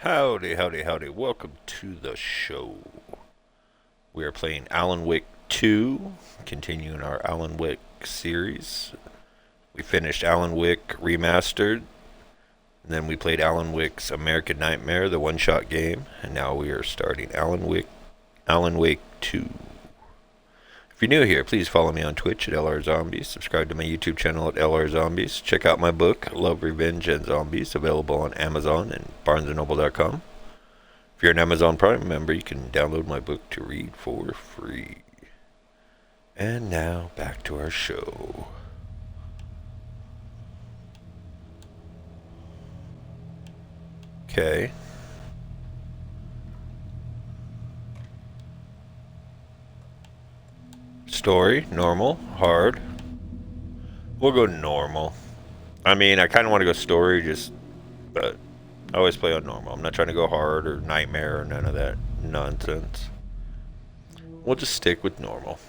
Howdy, howdy, howdy. Welcome to the show. We are playing Alan Wake 2, continuing our Alan Wake series. We finished Alan Wake Remastered, and then we played Alan Wake's American Nightmare, the one-shot game, and now we are starting Alan Wake 2. If you're new here, please follow me on Twitch at LRZombies. Subscribe to my YouTube channel at LRZombies. Check out my book, Love, Revenge, and Zombies, available on Amazon and BarnesandNoble.com. If you're an Amazon Prime member, you can download my book to read for free. And now, back to our show. Okay. Story, normal, hard. We'll go normal. I mean, I kind of want to go story, but I always play on normal. I'm not trying to go hard or nightmare or none of that nonsense. We'll just stick with normal.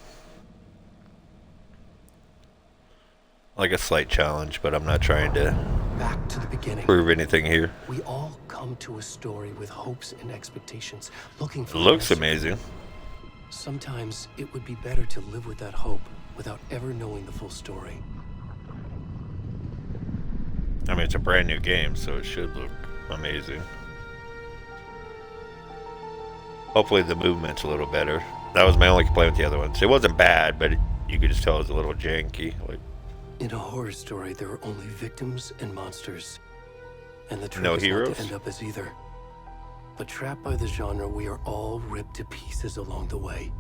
Like a slight challenge, but I'm not trying to back to the beginning. Prove anything here. We all come to a story with hopes and expectations, looking for. It looks amazing. Sometimes it would be better to live with that hope without ever knowing the full story. I mean, it's a brand new game, so it should look amazing. Hopefully the movement's a little better. That was my only complaint with the other ones. It wasn't bad, but you could just tell it was a little janky. In a horror story, there are only victims and monsters. And the trick no is heroes? not to end up as either. But trapped by the genre, we are all ripped to pieces along the way.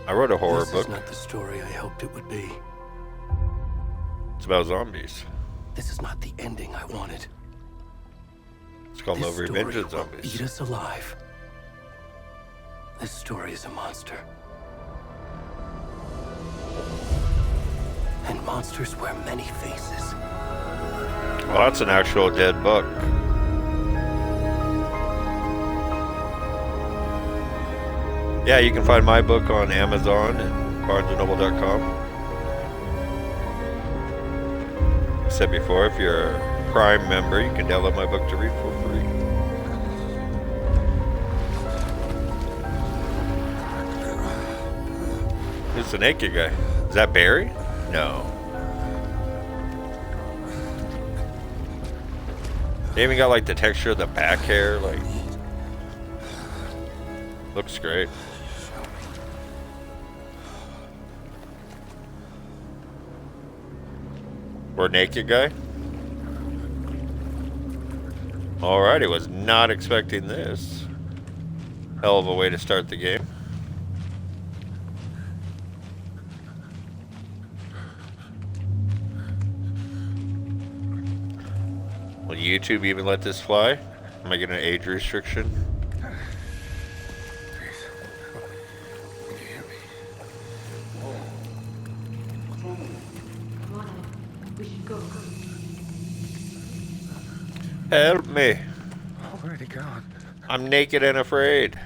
I wrote a horror book. This is not the story I hoped it would be. It's about zombies. This is not the ending I wanted. It's called Love, Revenge, and Zombies. Eat us alive. This story is a monster. And monsters wear many faces. Well, that's an actual dead buck. Yeah, you can find my book on Amazon and BarnesandNoble.com. I said before, if you're a Prime member, you can download my book to read for free. Who's the naked guy? Is that Barry? No. They even got like the texture of the back hair, like looks great. We're naked guy. Alrighty, was not expecting this. Hell of a way to start the game. Will YouTube even let this fly? Am I getting an age restriction? Help me. Where'd he gone? I'm naked and afraid.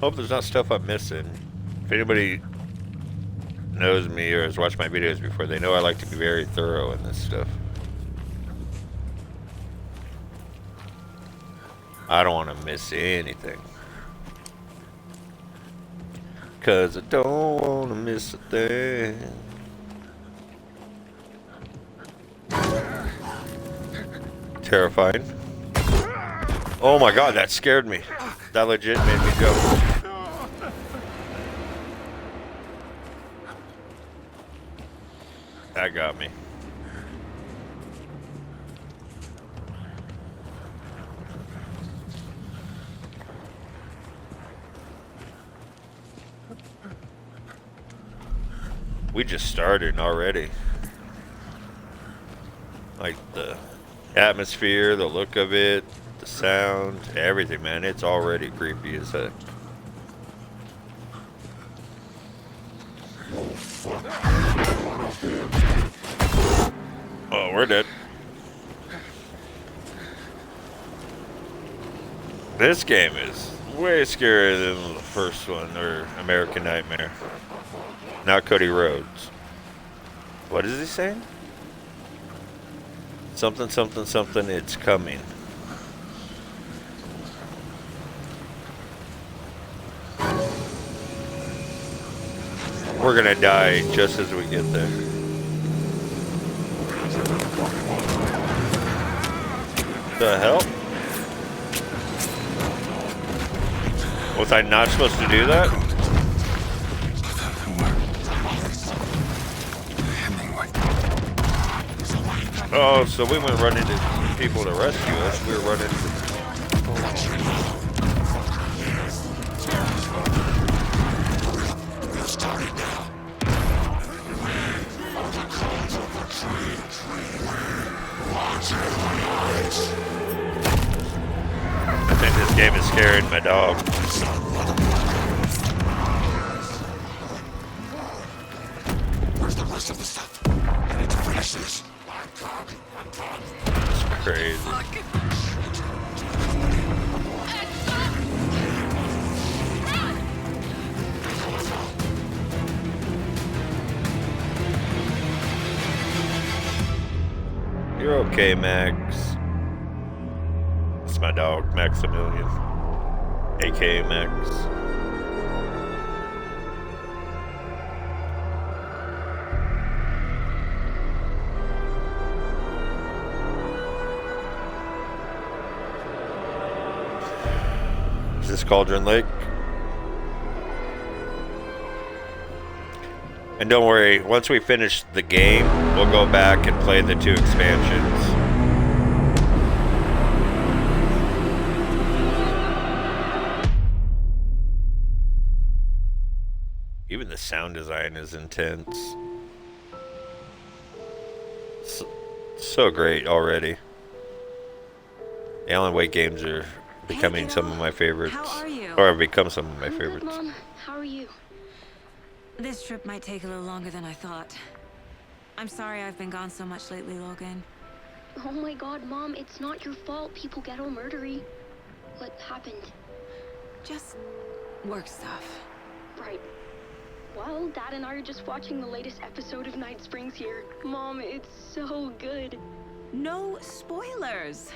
Hope there's not stuff I'm missing. If anybody knows me or has watched my videos before, they know I like to be very thorough in this stuff. I don't want to miss anything. Cause I don't want to miss a thing. Terrifying. Oh my god, that scared me. That legit made me jump. That got me. We just started already. Like the atmosphere, the look of it, the sound, everything, man. It's already creepy as heck. Oh, we're dead. This game is way scarier than the first one, or American Nightmare. Not Cody Rhodes. What is he saying? Something, something, something, it's coming. We're gonna die just as we get there. The hell? Was I not supposed to do that? Oh, so we went running to people to rescue us. We were running. I think this game is scaring my dog. Where's the rest of the stuff? I need to finish this. It's crazy. You're okay, Max. It's my dog, Maximilian. AKA Max. Is this Cauldron Lake? And don't worry, once we finish the game, we'll go back and play the 2 expansions. Even the sound design is intense. So great already. The Alan Wake games are becoming some of my favorites. How are you? Or have become some of my I'm favorites. Good, Mom. How are you? This trip might take a little longer than I thought. I'm sorry I've been gone so much lately, Logan. Oh my God, Mom, it's not your fault. People get all murdery. What happened? Just work stuff. Right. Well, Dad and I are just watching the latest episode of Night Springs here. Mom, it's so good. No spoilers.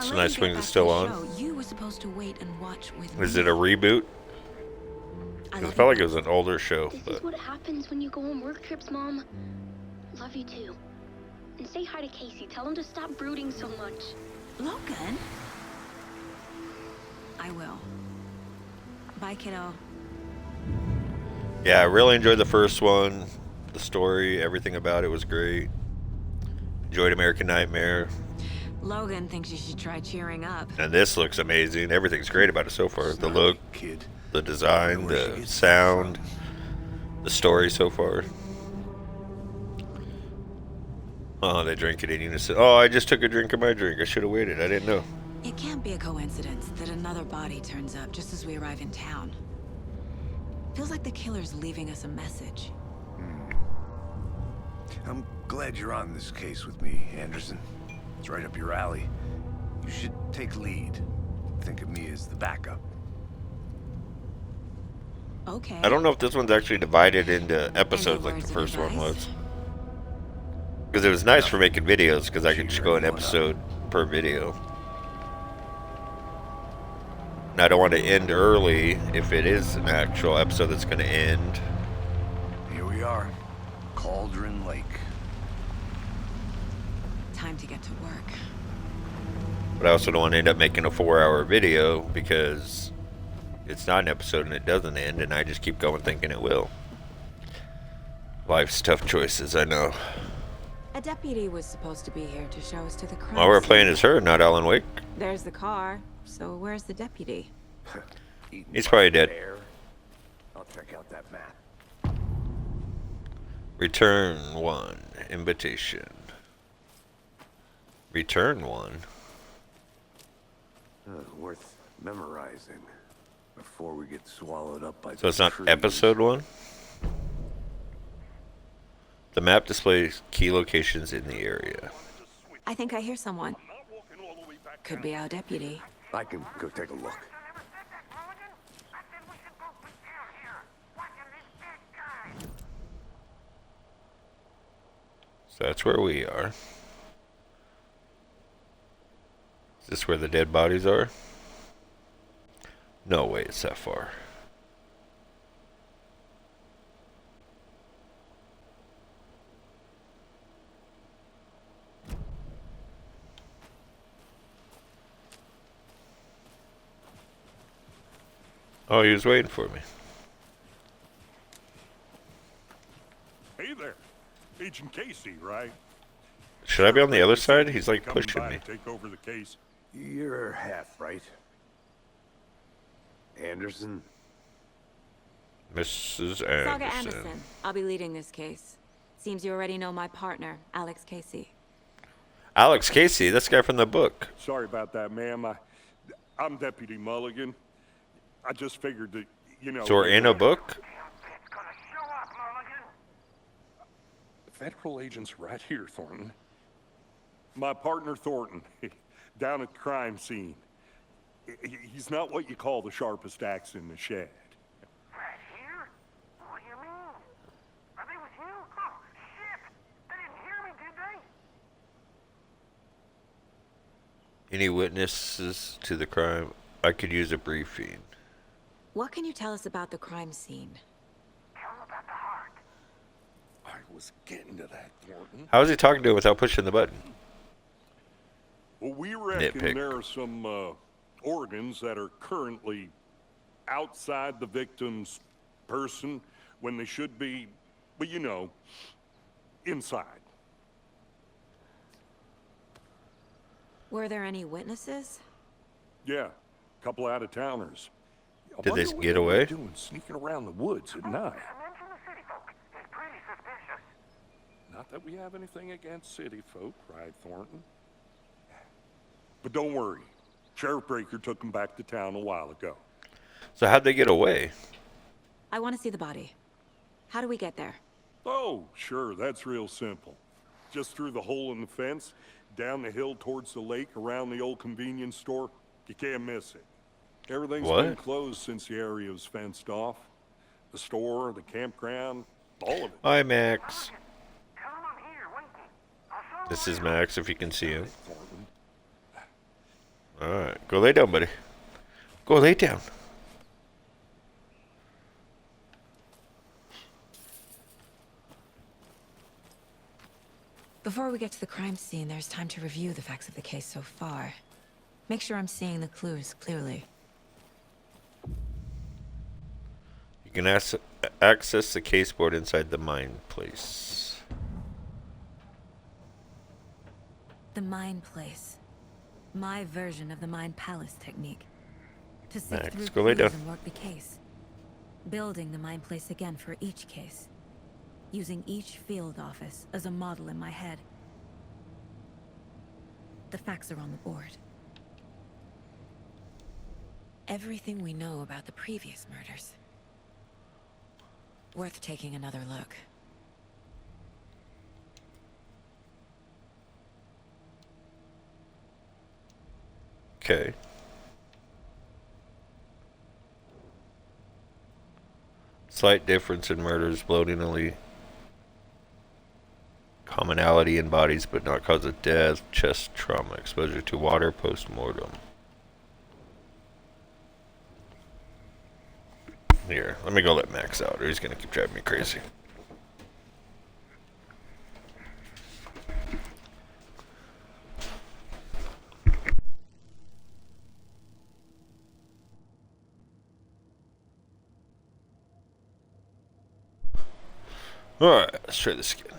So Night Springs is still on? You were supposed to wait and watch with Is me. it a reboot? Because I felt like it was an older show. This But is what happens when you go on work trips, Mom. Love you too. And say hi to Casey. Tell him to stop brooding so much. Logan? I will. Bye, kiddo. yeah, I really enjoyed the first one. The story, everything about it was great. Enjoyed American Nightmare. Logan thinks you should try cheering up. And this looks amazing. Everything's great about it so far. The look, Kid. the design, the sound, the story so far. Oh, they drink it in unison. Oh, I just took a drink of my drink. I should have waited. I didn't know. It can't be a coincidence that another body turns up just as we arrive in town. Feels like the killer's leaving us a message. I'm glad you're on this case with me, Anderson. It's right up your alley. You should take lead. Think of me as the backup. Okay. I don't know if this one's actually divided into episodes like words the of first one advice? was. Because it was nice for making videos, because I could just go an episode per video. And I don't want to end early if it is an actual episode that's going to end. Here we are. Cauldron Lake. Time to get to work. But I also don't want to end up making a 4-hour video because it's not an episode and it doesn't end, and I just keep going thinking it will. Life's tough choices, I know. A deputy was supposed to be here to show us to the crime All we're scene. playing is her, not Alan Wake. There's the car, so where's the deputy? Eaten He's by probably a dead. bear. I'll check out that map. Return 1. Invitation. Return 1. Worth memorizing before we get swallowed up by So it's not trees. episode 1? The map displays key locations in the area. I think I hear someone. Could be our deputy. I can go take a look. So that's where we are. Is this where the dead bodies are? No way it's that far. Oh, he was waiting for me. Hey there, Agent Casey, right? Should I be on the other side? He's like Coming pushing by me. to take over the case. You're half right. Anderson? Mrs. Saga Anderson. Anderson. I'll be leading this case. Seems you already know my partner, Alex Casey. Alex Casey, this guy from the book. Sorry about that, ma'am. I'm Deputy Mulligan. I just figured that, you know... So we're in a book? It's gonna show up, Mulligan. Federal agents right here, Thornton. My partner, Thornton, down at the crime scene. He's not what you call the sharpest axe in the shed. Right here? What do you mean? Are they with you? Oh, shit! They didn't hear me, did they? Any witnesses to the crime? I could use a briefing. What can you tell us about the crime scene? Tell them about the heart. I was getting to that, Thornton. How is he talking to him without pushing the button? Well, we reckon Nitpick. there are some organs that are currently outside the victim's person when they should be, well, you know, inside. Were there any witnesses? Yeah, a couple out-of-towners. I Did they wonder what get were away? Doing sneaking around the woods at night. Mention the city folk. It's pretty suspicious. Not that we have anything against city folk, right, Thornton? But don't worry. Sheriff Breaker took them back to town a while ago. So how'd they get away? I want to see the body. How do we get there? Oh, sure, that's real simple. Just through the hole in the fence, down the hill towards the lake, around the old convenience store. You can't miss it. Everything's been What? closed since the area was fenced off. The store, the campground, all of it. Hi, Max. Tell them I'm here, waiting. I'll show This is Max, if you can see him. Thornton. Alright, go lay down, buddy. Go lay down. Before we get to the crime scene, there's time to review the facts of the case so far. Make sure I'm seeing the clues clearly. You can access the caseboard inside the mine place. The Mind Place. My version of the Mind Palace technique. To sift Max, through go lay clues down. and work the case. Building the Mind Place again for each case. Using each field office as a model in my head. The facts are on the board. Everything we know about the previous murders. Worth taking another look. Okay. Slight difference in murders, bloating only commonality in bodies but not cause of death, chest trauma, exposure to water post-mortem. Here, let me go let Max out or he's gonna keep driving me crazy. Alright, let's try this again.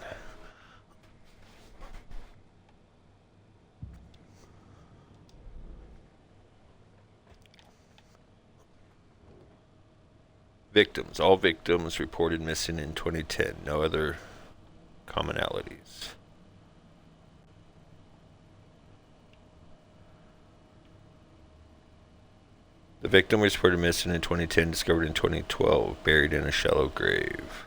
Victims. All victims reported missing in 2010. No other commonalities. The victim was reported missing in 2010, discovered in 2012, buried in a shallow grave.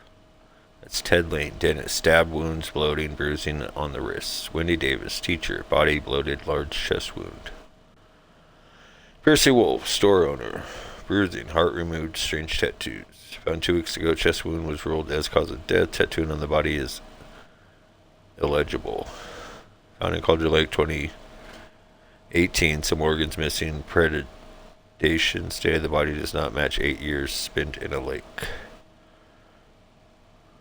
That's Ted Lane, dentist, stab wounds, bloating, bruising on the wrists. Wendy Davis, teacher, body bloated, large chest wound. Percy Wolf, store owner. Bruising, heart removed, strange tattoos. Found 2 weeks ago, chest wound was ruled as cause of death. Tattooing on the body is illegible. Found in Calder Lake 2018. Some organs missing. Predation. State of the body does not match 8 years spent in a lake.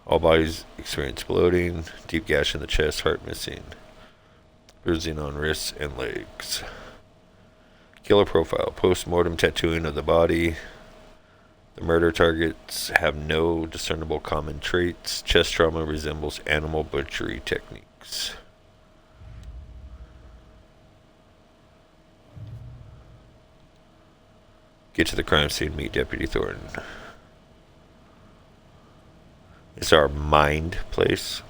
All bodies experience bloating. Deep gash in the chest. Heart missing. Bruising on wrists and legs. Killer profile. Post-mortem tattooing of the body. The murder targets have no discernible common traits. Chest trauma resembles animal butchery techniques. Get to the crime scene. Meet Deputy Thornton. It's our mind place.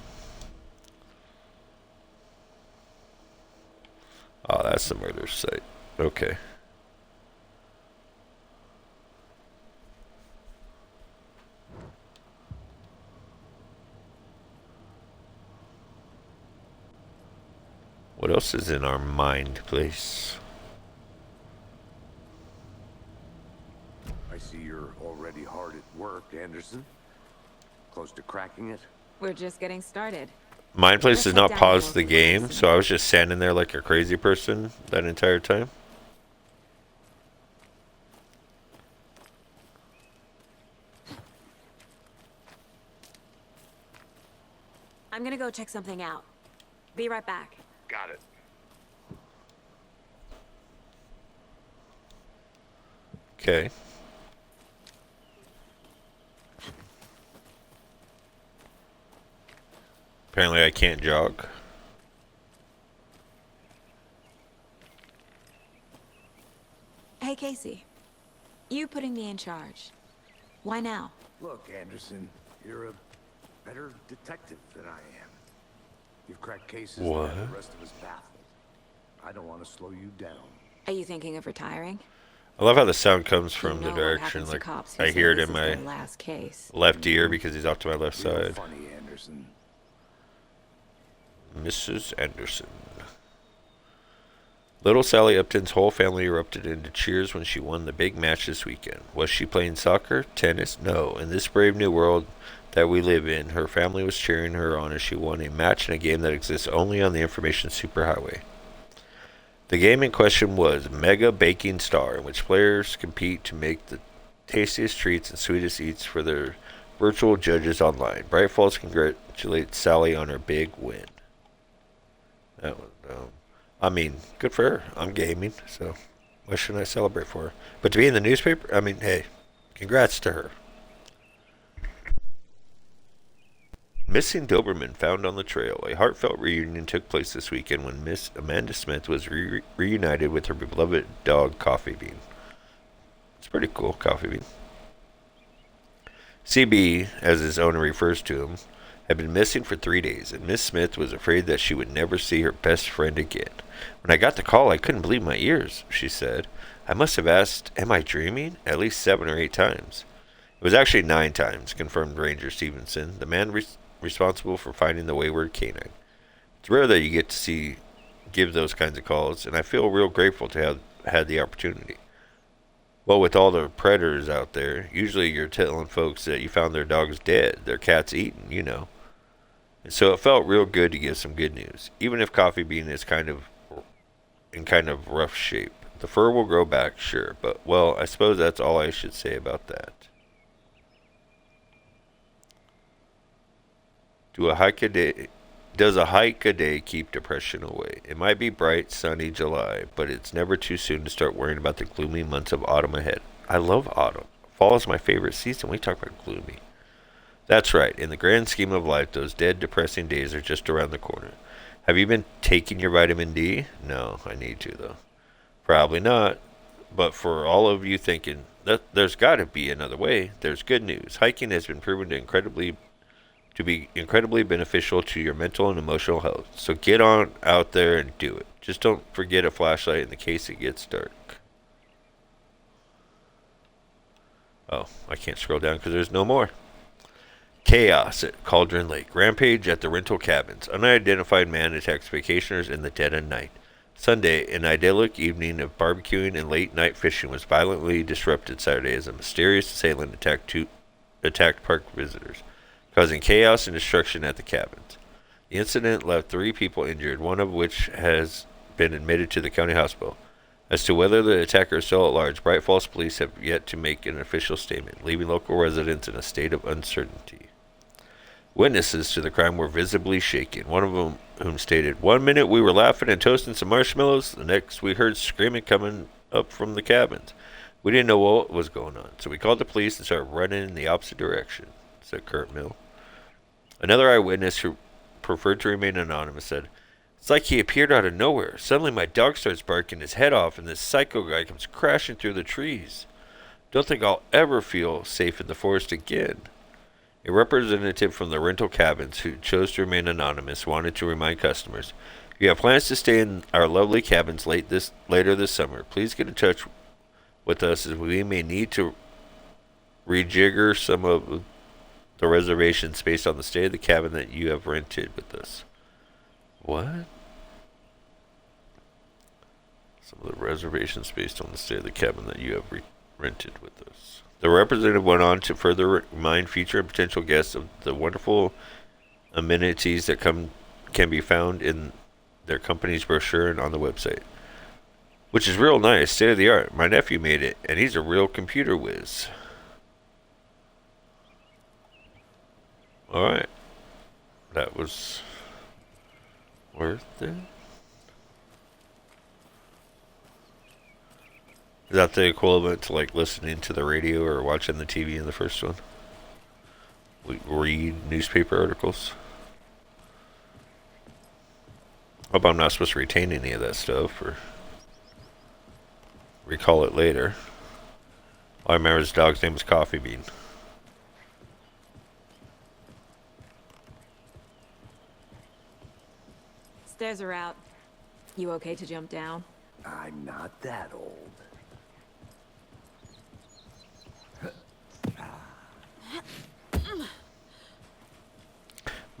Oh, that's the murder site. Okay. What else is in our mind place? I see you're already hard at work, Anderson. Close to cracking it? We're just getting started. Mind place Let's does head not down pause and the we'll game, see. so I was just standing there like a crazy person that entire time. I'm gonna go check something out. Be right back. Got it. Okay. Apparently I can't jog. Hey, Casey. You putting me in charge. Why now? Look, Anderson, you're a better detective than I am. You've cracked cases What? that the rest of us baffled. I don't want to slow you down. Are you thinking of retiring? I love how the sound comes from You the know what direction, happens to like cops who I say hear it this in is their my last case. left ear because he's off to my left Real side. funny, Anderson. Mrs. Anderson. Little Sally Upton's whole family erupted into cheers when she won the big match this weekend. Was she playing soccer? Tennis? No. In this brave new world that we live in, her family was cheering her on as she won a match in a game that exists only on the information superhighway. The game in question was Mega Baking Star, in which players compete to make the tastiest treats and sweetest eats for their virtual judges online. Bright Falls congratulates Sally on her big win. That was, I mean, good for her. I'm gaming, so why shouldn't I celebrate for her? But to be in the newspaper, I mean, hey, congrats to her. Missing Doberman found on the trail. A heartfelt reunion took place this weekend when Miss Amanda Smith was reunited with her beloved dog, Coffee Bean. It's pretty cool, Coffee Bean. CB, as his owner refers to him, had been missing for 3 days, and Miss Smith was afraid that she would never see her best friend again. When I got the call, I couldn't believe my ears, she said. I must have asked, am I dreaming? At least 7 or 8 times. It was actually 9 times, confirmed Ranger Stevenson, the man responsible for finding the wayward canine. It's rare that you get to give those kinds of calls, and I feel real grateful to have had the opportunity. Well, with all the predators out there, usually you're telling folks that you found their dogs dead, their cats eaten, you know. And so it felt real good to give some good news, even if Coffee Bean is in kind of rough shape. The fur will grow back, sure, but, well, I suppose that's all I should say about that. Does a hike a day keep depression away? It might be bright, sunny July, but it's never too soon to start worrying about the gloomy months of autumn ahead. I love autumn. Fall is my favorite season. We talk about gloomy. That's right. In the grand scheme of life, those dead, depressing days are just around the corner. Have you been taking your vitamin D? No, I need to, though. Probably not. But for all of you thinking that there's got to be another way, there's good news. Hiking has been proven to be incredibly beneficial to your mental and emotional health. So get on out there and do it. Just don't forget a flashlight in the case it gets dark. Oh, I can't scroll down because there's no more. Chaos at Cauldron Lake. Rampage at the rental cabins. Unidentified man attacks vacationers in the dead of night. Sunday, an idyllic evening of barbecuing and late-night fishing was violently disrupted Saturday as a mysterious assailant attacked park visitors, causing chaos and destruction at the cabins. The incident left 3 people injured, one of which has been admitted to the county hospital. As to whether the attacker is still at large, Bright Falls police have yet to make an official statement, leaving local residents in a state of uncertainty. Witnesses to the crime were visibly shaken, one of whom stated, "1 minute we were laughing and toasting some marshmallows, the next we heard screaming coming up from the cabins. We didn't know what was going on, so we called the police and started running in the opposite direction," said Kurt Mill. Another eyewitness who preferred to remain anonymous said, "It's like he appeared out of nowhere. Suddenly my dog starts barking his head off and this psycho guy comes crashing through the trees. Don't think I'll ever feel safe in the forest again." A representative from the rental cabins who chose to remain anonymous wanted to remind customers, "If you have plans to stay in our lovely cabins later this summer, please get in touch with us as we may need to rejigger some of the reservations based on the state of the cabin that you have rented with us." What? Some of the reservations based on the state of the cabin that you have rented with us. The representative went on to further remind future and potential guests of the wonderful amenities that can be found in their company's brochure and on the website, which is real nice, state of the art. My nephew made it, and he's a real computer whiz. All right, that was worth it. Is that the equivalent to like listening to the radio or watching the TV in the first one? We read newspaper articles. Hope I'm not supposed to retain any of that stuff or recall it later. All I remember his dog's name was Coffee Bean. Stairs are out. You okay to jump down? I'm not that old.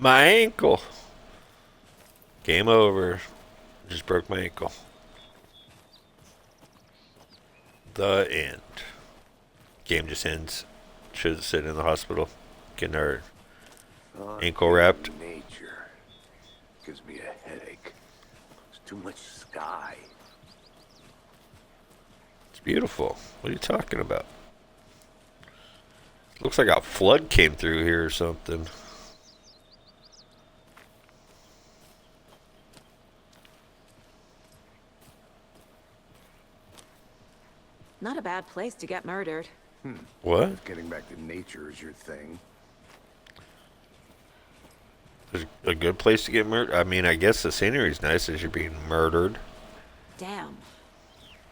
My ankle. Game over. Just broke my ankle. The end. Game just ends. Should sit in the hospital, getting our ankle wrapped. Nature gives me a headache. There's too much sky. It's beautiful. What are you talking about? Looks like a flood came through here or something. Not a bad place to get murdered. What? Getting back to nature is your thing. There's a good place to get murdered? I mean, I guess the scenery's nice as you're being murdered. Damn.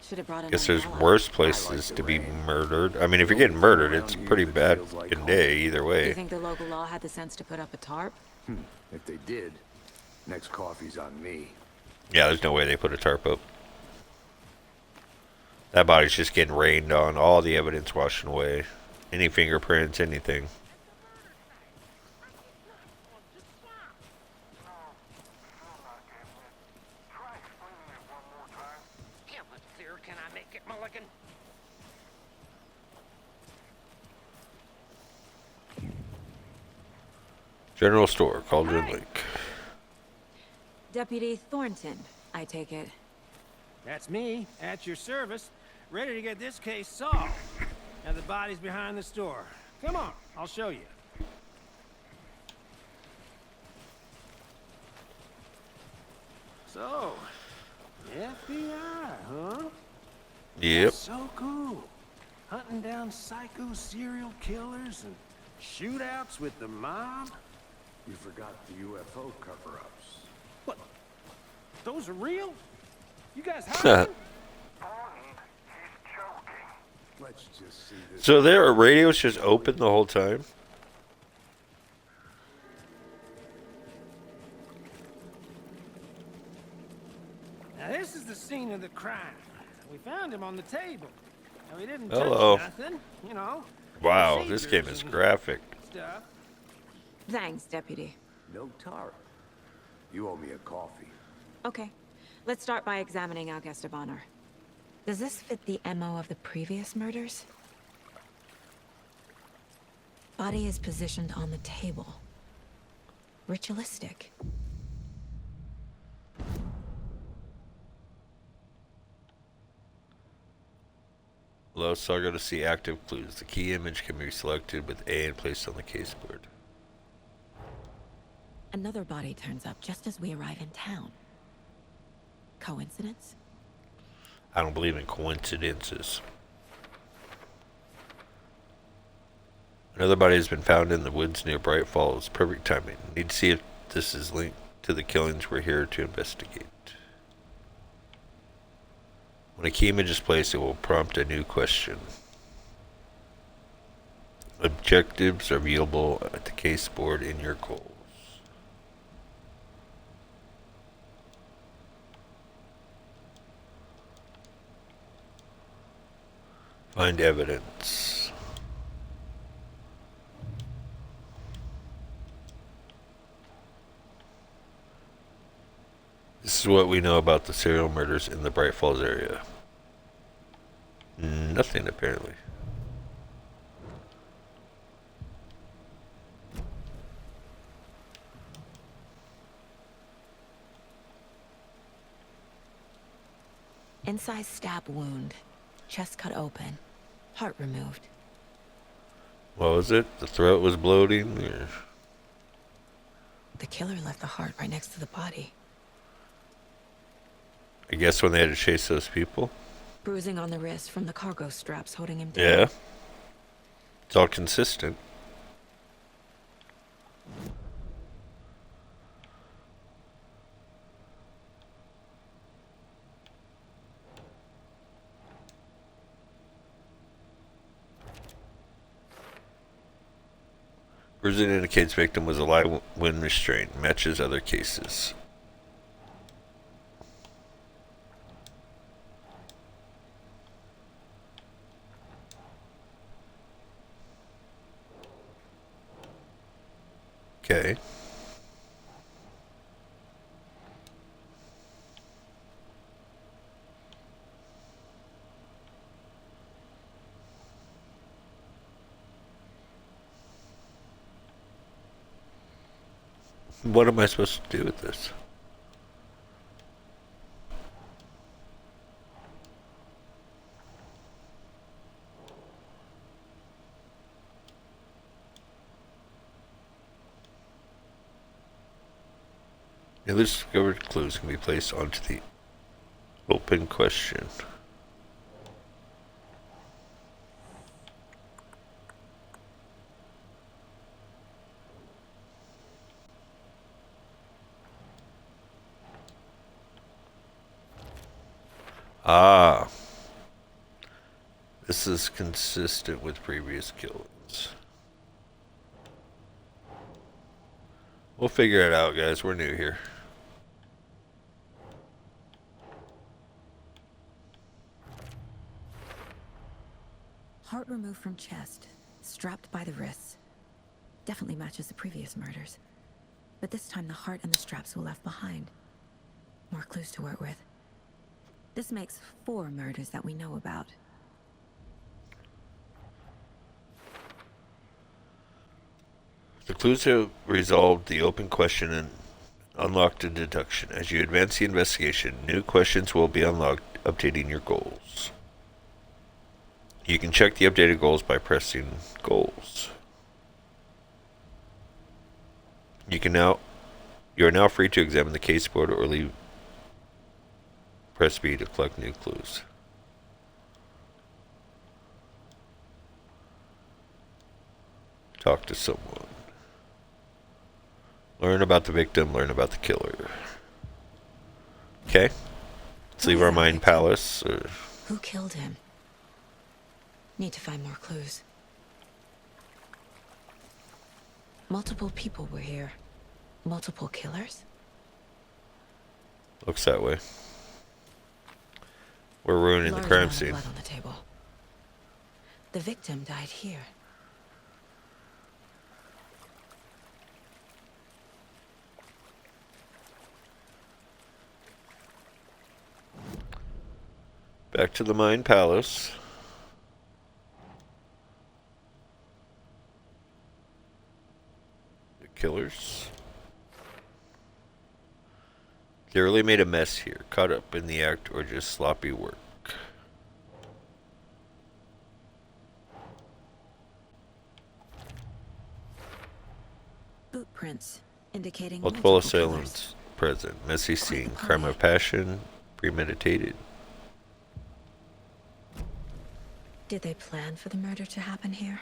Should have brought in I guess there's umbrella. worse places to be murdered. I mean, if you're getting murdered, it's a pretty bad fucking day either You way. think the local law had the sense to put up a tarp? If they did, next coffee's on me. Yeah, there's no way they put a tarp up. That body's just getting rained on. All the evidence washing away. Any fingerprints, anything. How much clearer can I make it, Mulligan? General store, Cauldron Lake. Deputy Thornton, I take it. That's me, at your service, ready to get this case solved. Now the body's behind the store. Come on, I'll show you. So, FBI, huh? Yep. That's so cool. Hunting down psycho serial killers and shootouts with the mob. You forgot the UFO cover-ups. What? Those are real? You guys hiding? Let's just see this. So their radio's just open the whole time? Now this is the scene of the crime. We found him on the table. Now he didn't Hello. touch nothing, you know. Wow, this game is procedures and graphic. Stuff. Thanks, Deputy. No tarp. You owe me a coffee. Okay. Let's start by examining our guest of honor. Does this fit the MO of the previous murders? Body is positioned on the table. Ritualistic. Allow Saga to see active clues. The key image can be selected with A and placed on the caseboard. Another body turns up just as we arrive in town. Coincidence? I don't believe in coincidences. Another body has been found in the woods near Bright Falls. Perfect timing. Need to see if this is linked to the killings we're here to investigate. When a key image is placed, it will prompt a new question. Objectives are viewable at the case board in your goals. Find evidence. This is what we know about the serial murders in the Bright Falls area. Nothing, apparently. Incised stab wound. Chest cut open. Heart removed. What was it? The throat was bloating? Or... The killer left the heart right next to the body. I guess when they had to chase those people? Bruising on the wrist from the cargo straps holding him down. Yeah. It's all consistent. Bruising indicates victim was alive when restrained. Matches other cases. Okay. What am I supposed to do with this? Newly discovered clues can be placed onto the open question. Ah. This is consistent with previous killings. We'll figure it out, guys. We're new here. Heart removed from chest, strapped by the wrists. Definitely matches the previous murders. But this time the heart and the straps were left behind. More clues to work with. This makes 4 murders that we know about. The clues have resolved the open question and unlocked a deduction. As you advance the investigation, new questions will be unlocked, updating your goals. You can check the updated goals by pressing goals. You are now free to examine the case board or leave. Press B to collect new clues. Talk to someone. Learn about the victim, learn about the killer. Okay. Let's leave our mind palace. Who killed him? Need to find more clues. Multiple people were here. Multiple killers? Looks that way. We're ruining the Large crime amount of scene. blood on the table. The victim died here. Back to the Mine Palace. The killers. Clearly made a mess here. Caught up in the act or just sloppy work. Boot prints indicating Multiple killers. assailants present. Messy scene. the Crime party. of passion. Premeditated. Did they plan for the murder to happen here?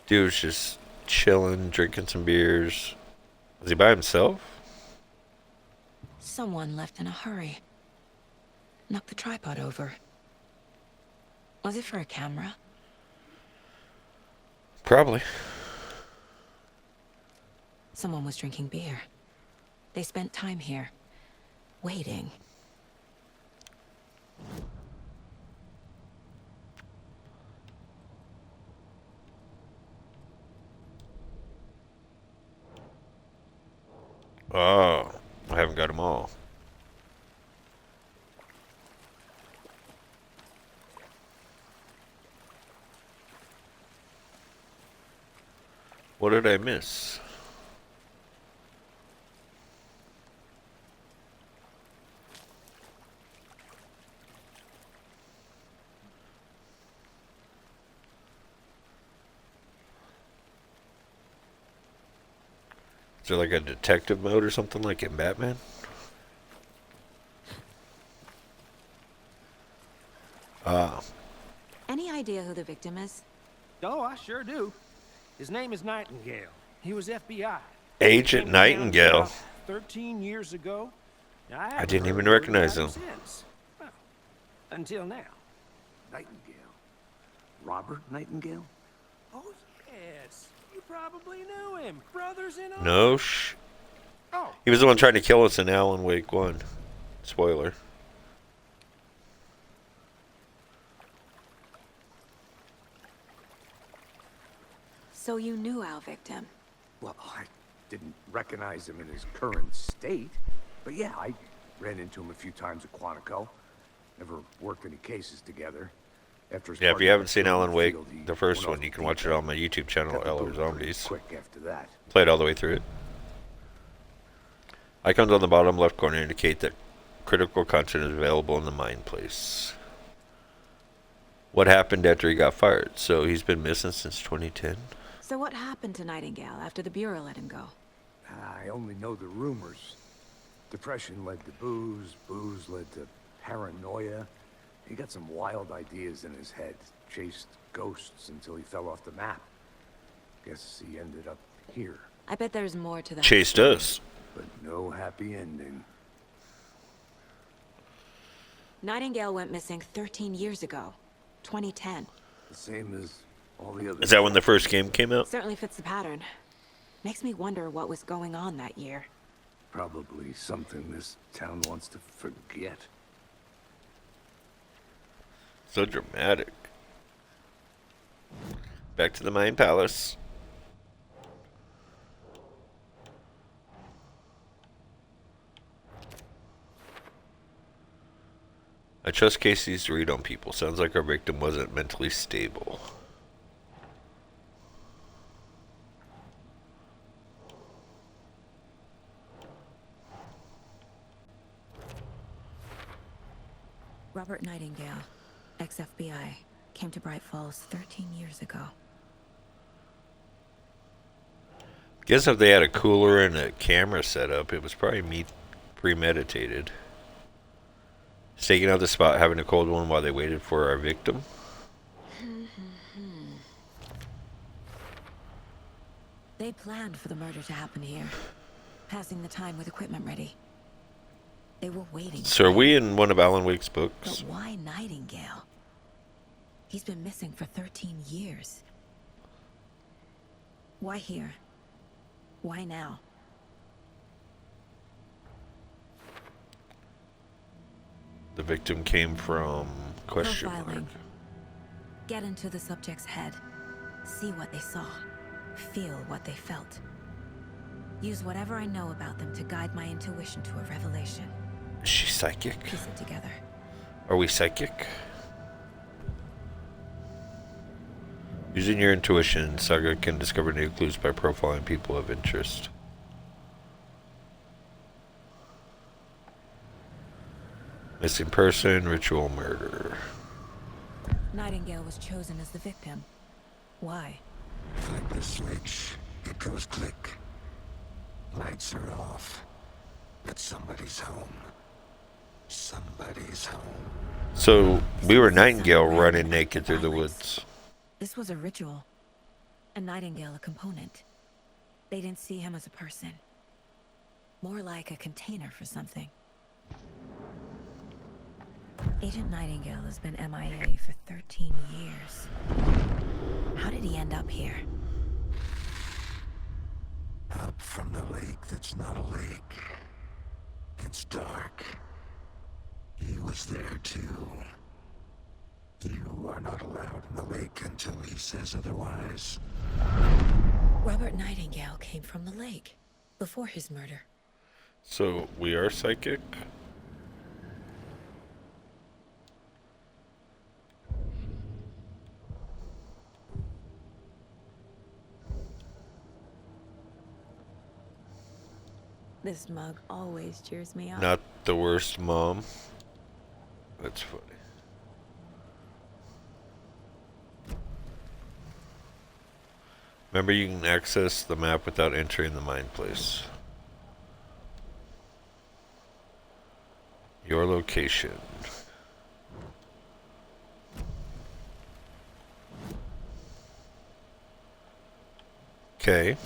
Dude was just chilling, drinking some beers. Was he by himself? Someone left in a hurry. Knocked the tripod over. Was it for a camera? Probably. Someone was drinking beer. They spent time here, waiting. Oh, I haven't got them all. What did I miss? Is there like a detective mode or something like in Batman? Any idea who the victim is? Oh, I sure do. His name is Nightingale. He was FBI. Agent Came to town Nightingale. about 13 years ago. I didn't even recognize him. Well, until now. Nightingale. Robert Nightingale? Oh, yes. You probably knew him. Brothers in arms. No Oh, He was the one trying to kill us in Alan Wake 1. Spoiler. So you knew our victim. Well, I didn't recognize him in his current state. But yeah, I ran into him a few times at Quantico. Never worked any cases together. After his Yeah, if partner you haven't got seen killed in Alan the Wake, field, he the first went off one, you the can watch it deep on my YouTube channel, Got the LR boot pretty Zombies. quick after that. Played all the way through it. Icons on the bottom left corner indicate that critical content is available in the mine place. What happened after he got fired? So he's been missing since 2010? So what happened to Nightingale after the Bureau let him go? I only know the rumors. Depression led to booze, booze led to paranoia. He got some wild ideas in his head, chased ghosts until he fell off the map. Guess he ended up here, I bet there's more to that. Chased story. us. but no happy ending. Nightingale went missing 13 years ago. 2010. The same as all the others. Is that when the first game came out? Certainly fits the pattern. Makes me wonder what was going on that year. Probably something this town wants to forget. So dramatic. Back to the Mine Palace. I trust Casey's read on people. Sounds like our victim wasn't mentally stable. Robert Nightingale, ex-FBI, came to Bright Falls 13 years ago. Guess if they had a cooler and a camera set up, it was probably premeditated. Staking out the spot, having a cold one while they waited for our victim. They planned for the murder to happen here, passing the time with equipment ready. They were waiting. So are we in one of Alan Wake's But books? why Nightingale? He's been missing for 13 years. Why here? Why now? The victim came from question mark. Profiling. Get into the subject's head. See what they saw. Feel what they felt. Use whatever I know about them to guide my intuition to a revelation. Is she psychic? Piece it together. Are we psychic? Using your intuition, Saga can discover new clues by profiling people of interest. Missing person, ritual murder. Nightingale was chosen as the victim. Why? Flip the switch. It goes click. Lights are off. But somebody's home. Somebody's home. So, we were Nightingale running naked through the woods. This was a ritual. And Nightingale a component. They didn't see him as a person. More like a container for something. Agent Nightingale has been MIA for 13 years. How did he end up here? Up from the lake that's not a lake. It's dark. He was there too. You are not allowed in the lake until he says otherwise. Robert Nightingale came from the lake before his murder. So, we are psychic? This mug always cheers me up. Not the worst mom. That's funny. Remember, you can access the map without entering the mine place. Your location. Okay.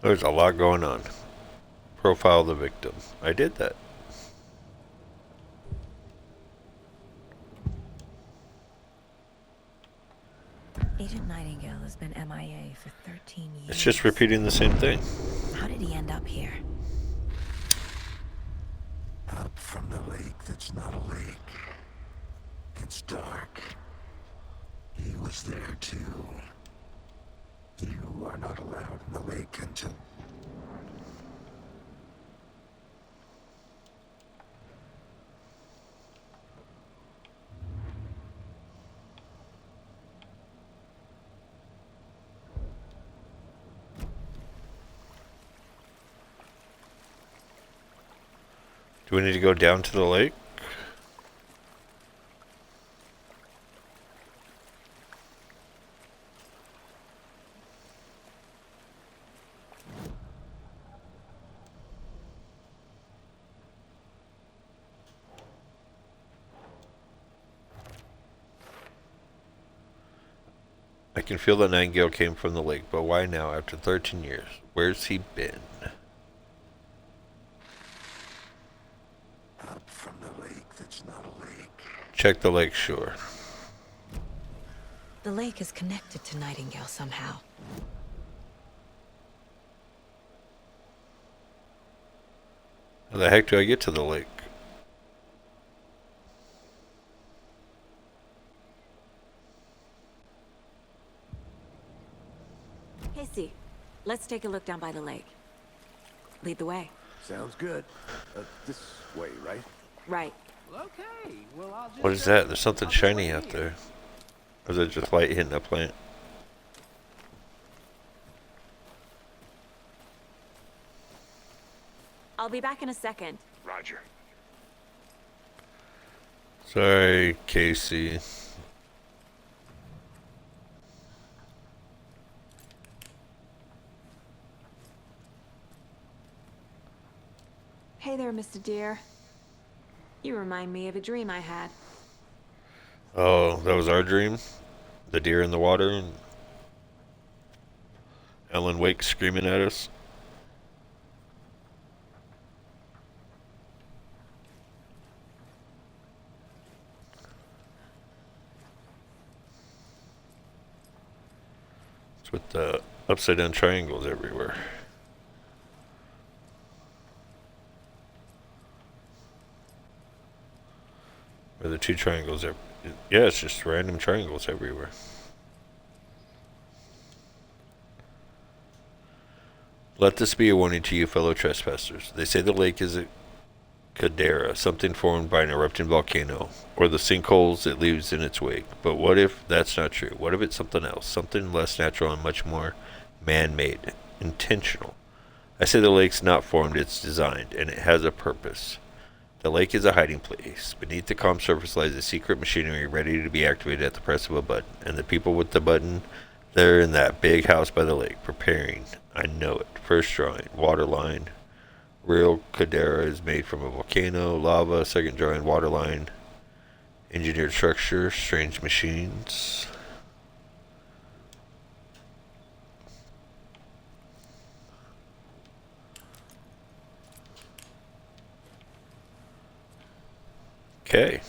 There's a lot going on. Profile the victim. I did that. Agent Nightingale has been MIA for 13 years. It's just repeating the same thing. How did he end up here? Up from the lake that's not a lake. It's dark. He was there too. You are not allowed in the lake until... Do we need to go down to the lake? I can feel that Nightingale came from the lake, but why now after 13 years? Where's he been? Up from the lake that's not a lake. Check the lake shore. The lake is connected to Nightingale somehow. How the heck do I get to the lake? Casey, let's take a look down by the lake. Lead the way. Sounds good. This way, right? Right. Okay, well, I'll just... What is that? There's something shiny out there. Or is it just light hitting a plant? I'll be back in a second. Roger. Sorry, Casey. Hey there, Mr. Deer. You remind me of a dream I had. Oh, that was our dream? The deer in the water and Alan Wake screaming at us? It's with the upside down triangles everywhere. Where the two triangles. Yeah, it's just random triangles everywhere. Let this be a warning to you, fellow trespassers. They say the lake is a caldera, something formed by an erupting volcano, or the sinkholes it leaves in its wake. But what if that's not true? What if it's something else, something less natural and much more man-made, intentional? I say the lake's not formed, it's designed, and it has a purpose. The lake is a hiding place. Beneath the calm surface lies a secret machinery ready to be activated at the press of a button. And the people with the button, they're in that big house by the lake, preparing. I know it. First drawing, water line. Real caldera is made from a volcano, lava. Second drawing, water line. Engineered structure, strange machines. Okay.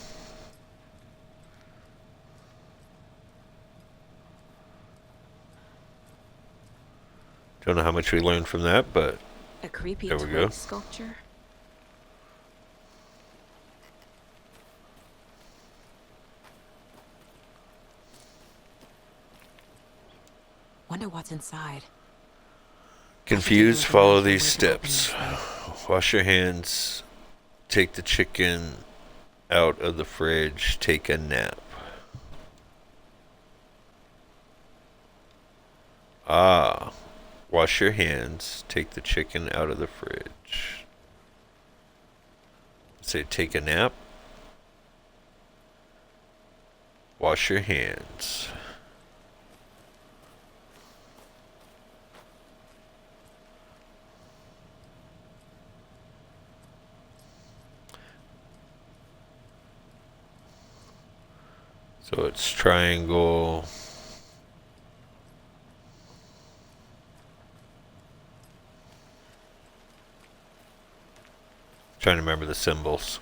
Don't know how much we learned from that, but A creepy there we go. twig sculpture. Wonder what's inside. Confused, follow these steps. Wash your hands. Take the chicken out of the fridge. Take a nap. Ah. Wash your hands. Take the chicken out of the fridge. Say take a nap. Wash your hands. So it's triangle. Trying to remember the symbols.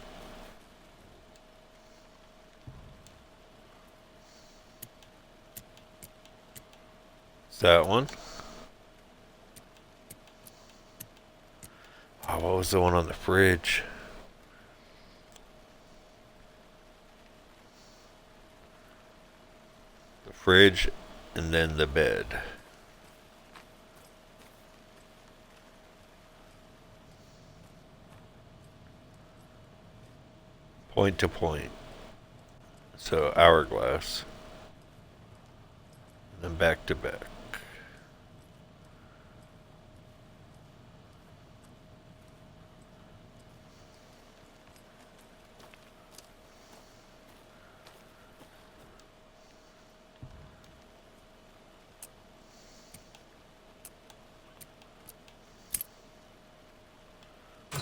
Is that one? Oh, what was the one on the fridge? The fridge and then the bed. Point to point. So hourglass. And then back to back.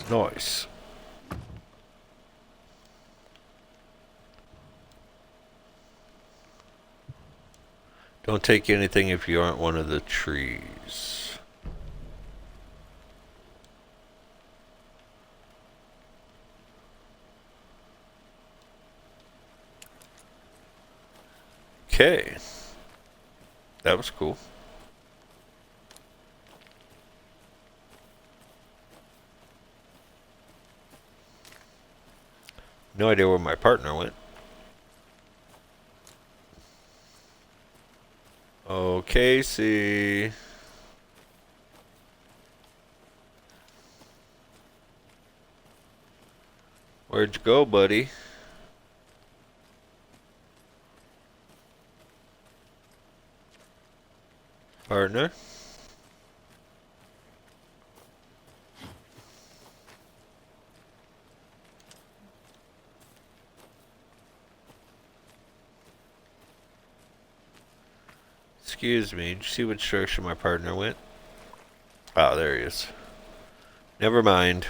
Nice. Don't take anything if you aren't one of the trees. Okay. That was cool. No idea where my partner went. Oh, Casey. Where'd you go, buddy? Partner? Excuse me, did you see which direction my partner went? Oh, there he is. Never mind.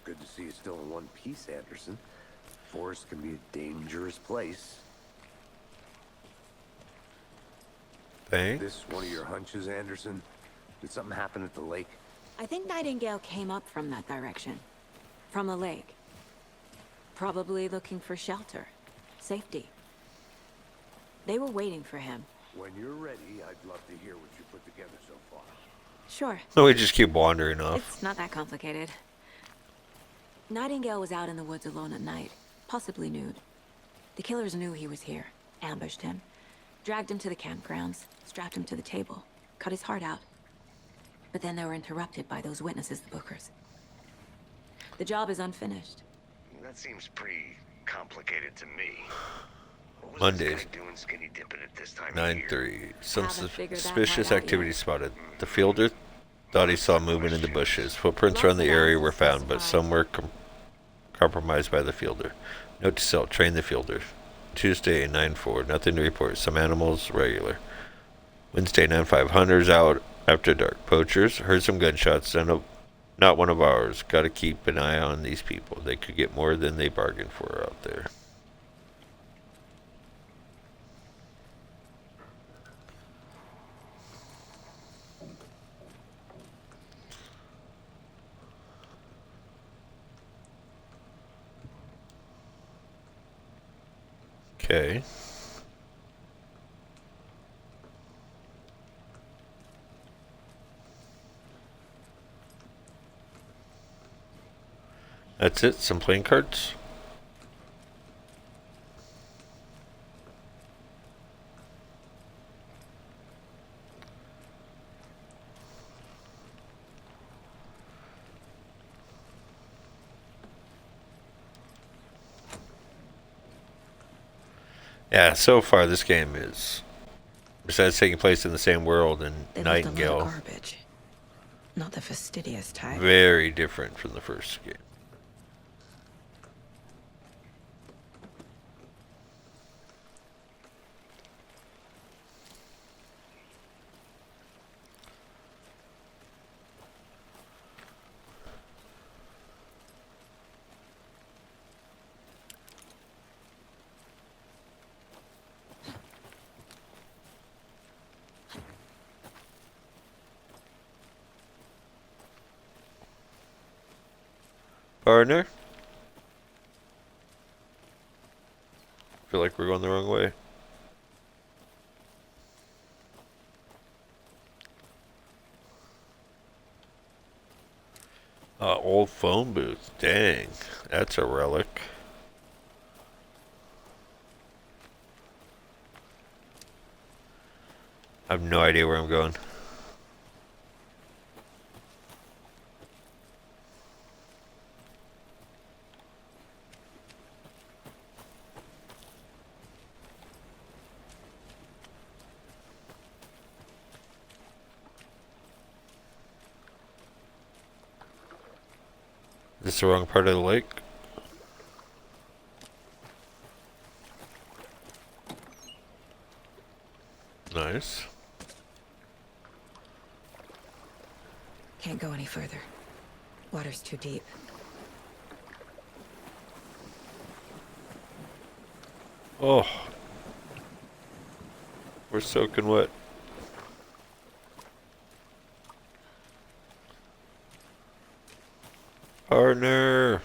Good to see you still in one piece, Anderson. Forest can be a dangerous place. Thanks. This one of your hunches, Anderson? Did something happen at the lake? I think Nightingale came up from that direction. From the lake. Probably looking for shelter. Safety. They were waiting for him. When you're ready, I'd love to hear what you put together so far. Sure. No, we just keep wandering off. It's not that complicated. Nightingale was out in the woods alone at night, possibly nude. The killers knew he was here, ambushed him, dragged him to the campgrounds, strapped him to the table, cut his heart out. But then they were interrupted by those witnesses, the Bookers. The job is unfinished. That seems pretty complicated to me. What was Mondays. this guy doing skinny dipping at this time of year? 9-3. Some Haven't figured that suspicious part out activity yet. spotted. The fielder thought he saw movement in the bushes. Footprints around the area were found, but some were compromised by the fielder. Note to self, train the fielder. Tuesday, 9-4. Nothing to report. Some animals, regular. Wednesday, 9-5. Hunters out after dark. Poachers. Heard some gunshots. Not one of ours. Got to keep an eye on these people. They could get more than they bargained for out there. Okay. That's it? Some playing cards? Yeah, so far this game is, besides taking place in the same world and They left a lot Nightingale, of garbage. Not the fastidious type. very different from the first game. Partner? Feel like we're going the wrong way. Old phone booth. Dang. That's a relic. I have no idea where I'm going. Is this the wrong part of the lake? Nice. Can't go any further. Water's too deep. Oh. We're soaking wet. Partner.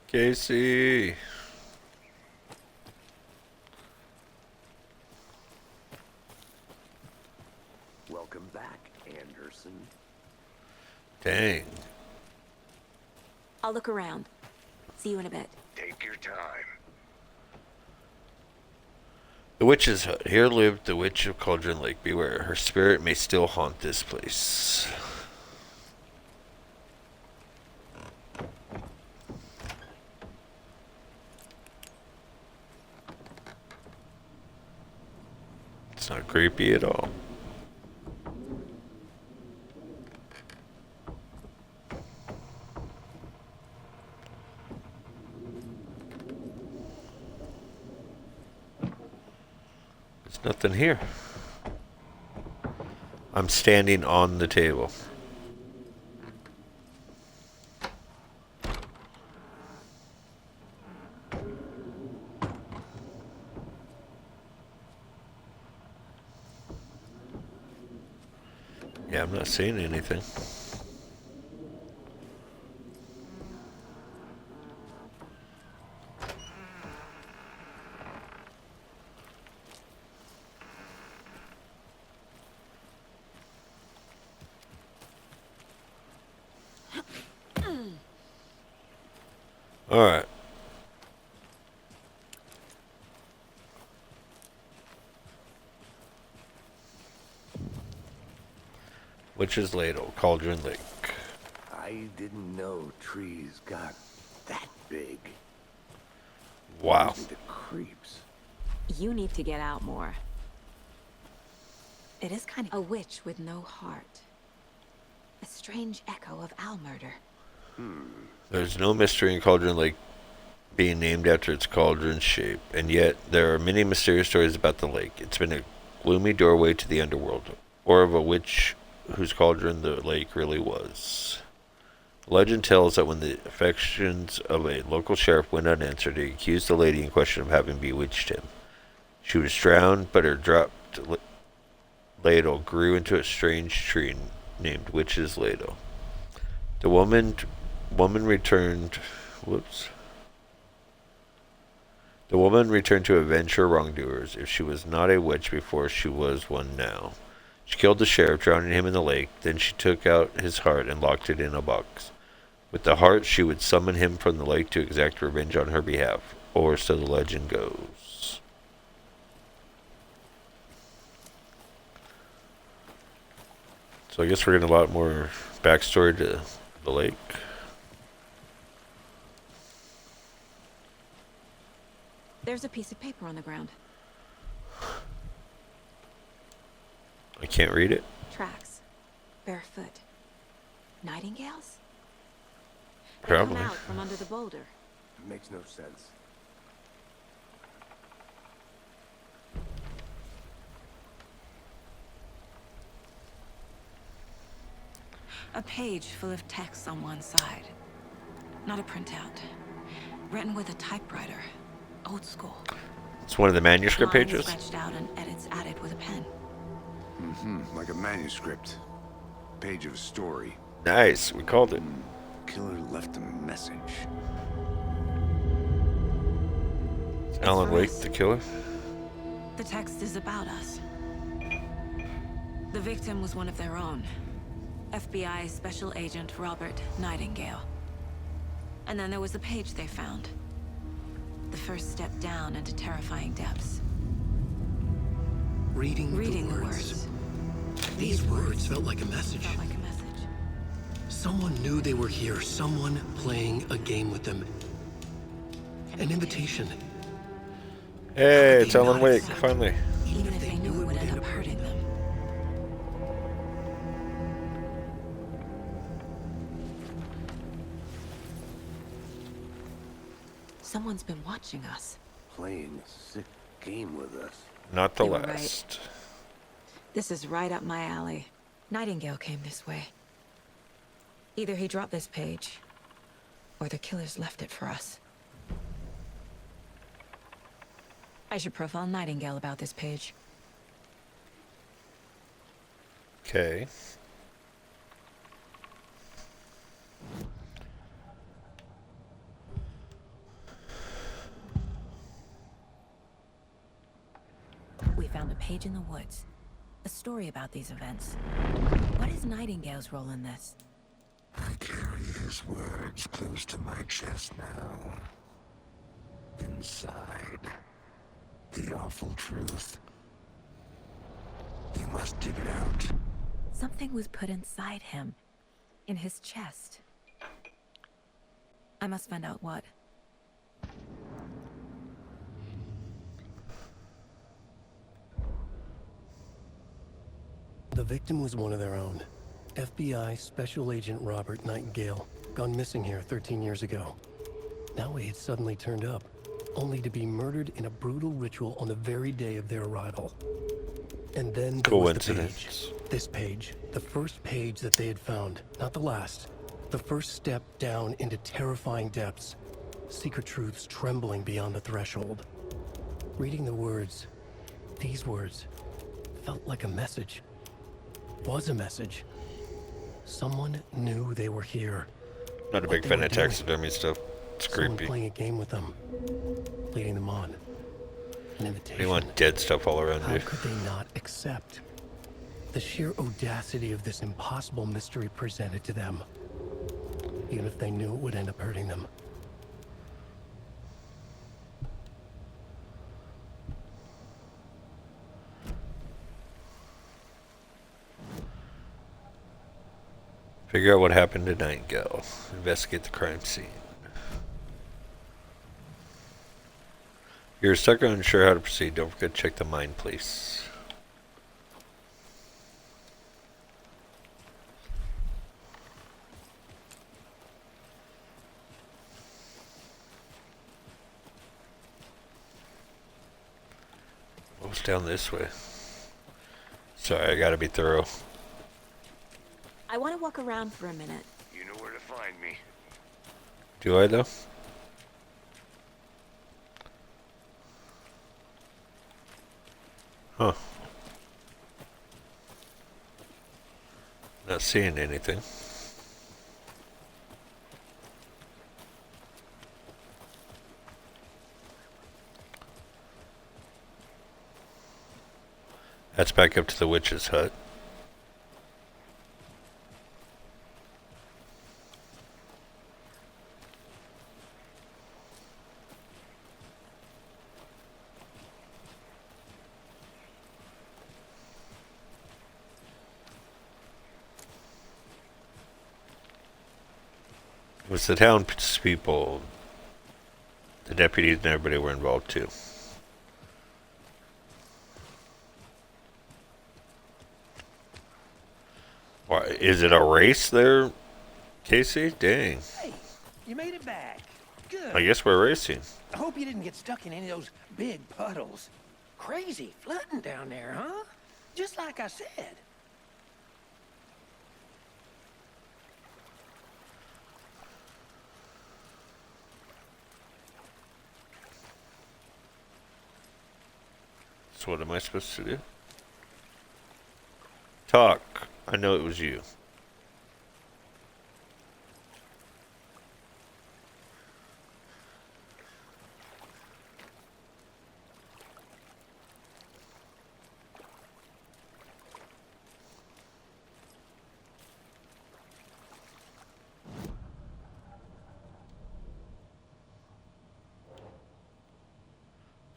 Casey. Welcome back, Anderson. Dang. I'll look around. See you in a bit. Take your time. The witch's hut. Here lived the witch of Cauldron Lake. Beware, her spirit may still haunt this place. It's not creepy at all. There's nothing here. I'm standing on the table. Yeah, I'm not seeing anything. Alright. Witch's Ladle, Cauldron Lake. I didn't know trees got that big. Wow. Gives me the creeps. You need to get out more. It is kind of a witch with no heart. A strange echo of owl murder. There's no mystery in Cauldron Lake being named after its cauldron shape, and yet there are many mysterious stories about the lake. It's been a gloomy doorway to the underworld, or of a witch whose cauldron the lake really was. Legend tells that when the affections of a local sheriff went unanswered, he accused the lady in question of having bewitched him. She was drowned, but her dropped ladle grew into a strange tree named Witch's Ladle. The woman returned. The woman returned to avenge her wrongdoers. If she was not a witch before, she was one now. She killed the sheriff, drowning him in the lake. Then she took out his heart and locked it in a box. With the heart, she would summon him from the lake to exact revenge on her behalf, or so the legend goes. So I guess we're getting a lot more backstory to the lake. There's a piece of paper on the ground. I can't read it. Tracks. Barefoot. Nightingales? They Probably. come out from under the boulder. It makes no sense. A page full of text on one side. Not a printout. Written with a typewriter. Old school. It's one of the manuscript Lines pages. Scratched out and edits added with a pen. Like a manuscript. Page of a story. Nice, we called it. Killer left a message. Alan for Wake, us. the killer. The text is about us. The victim was one of their own. FBI Special Agent Robert Nightingale. And then there was the page they found. The first step down into terrifying depths. Reading Reading the words. These words felt like a message. Felt like a message. Someone knew they were here. Someone playing a game with them. An invitation. Hey, it's They Alan not Wake, accept. finally. Even if they knew it would end up hurting them. Someone's been watching us. Playing a sick game with us. Not the You were right. last. This is right up my alley. Nightingale came this way. Either he dropped this page, or the killers left it for us. I should profile Nightingale about this page. Okay. We found a page in the woods. A story about these events. What is Nightingale's role in this? I carry his words close to my chest now. Inside, the awful truth. You must dig it out. Something was put inside him. In his chest. I must find out what. The victim was one of their own. FBI Special Agent Robert Nightingale, gone missing here 13 years ago. Now he had suddenly turned up, only to be murdered in a brutal ritual on the very day of their arrival. And then there was the page. Coincidence. This page, the first page that they had found, not the last. The first step down into terrifying depths. Secret truths trembling beyond the threshold. Reading the words, these words, felt like a message. Was a message. Someone knew they were here. Not a What big they fan were of doing. taxidermy stuff. It's Someone creepy. playing a game with them. Leading them on. An invitation. You want dead stuff all around How you. could they not accept? The sheer audacity of this impossible mystery presented to them. Even if they knew it would end up hurting them. Figure out what happened to Nightingale. Investigate the crime scene. You're stuck and unsure how to proceed. Don't forget to check the mine place. What's down this way? Sorry, I gotta be thorough. I want to walk around for a minute. You know where to find me. Do I, though? Huh. Not seeing anything. That's back up to the witch's hut. It was the townspeople, the deputies and everybody were involved too. Why, is it a race there, Casey? Dang. Hey, you made it back. Good. I guess we're racing. I hope you didn't get stuck in any of those big puddles. Crazy flooding down there, huh? Just like I said. So what am I supposed to do? Talk. I know it was you.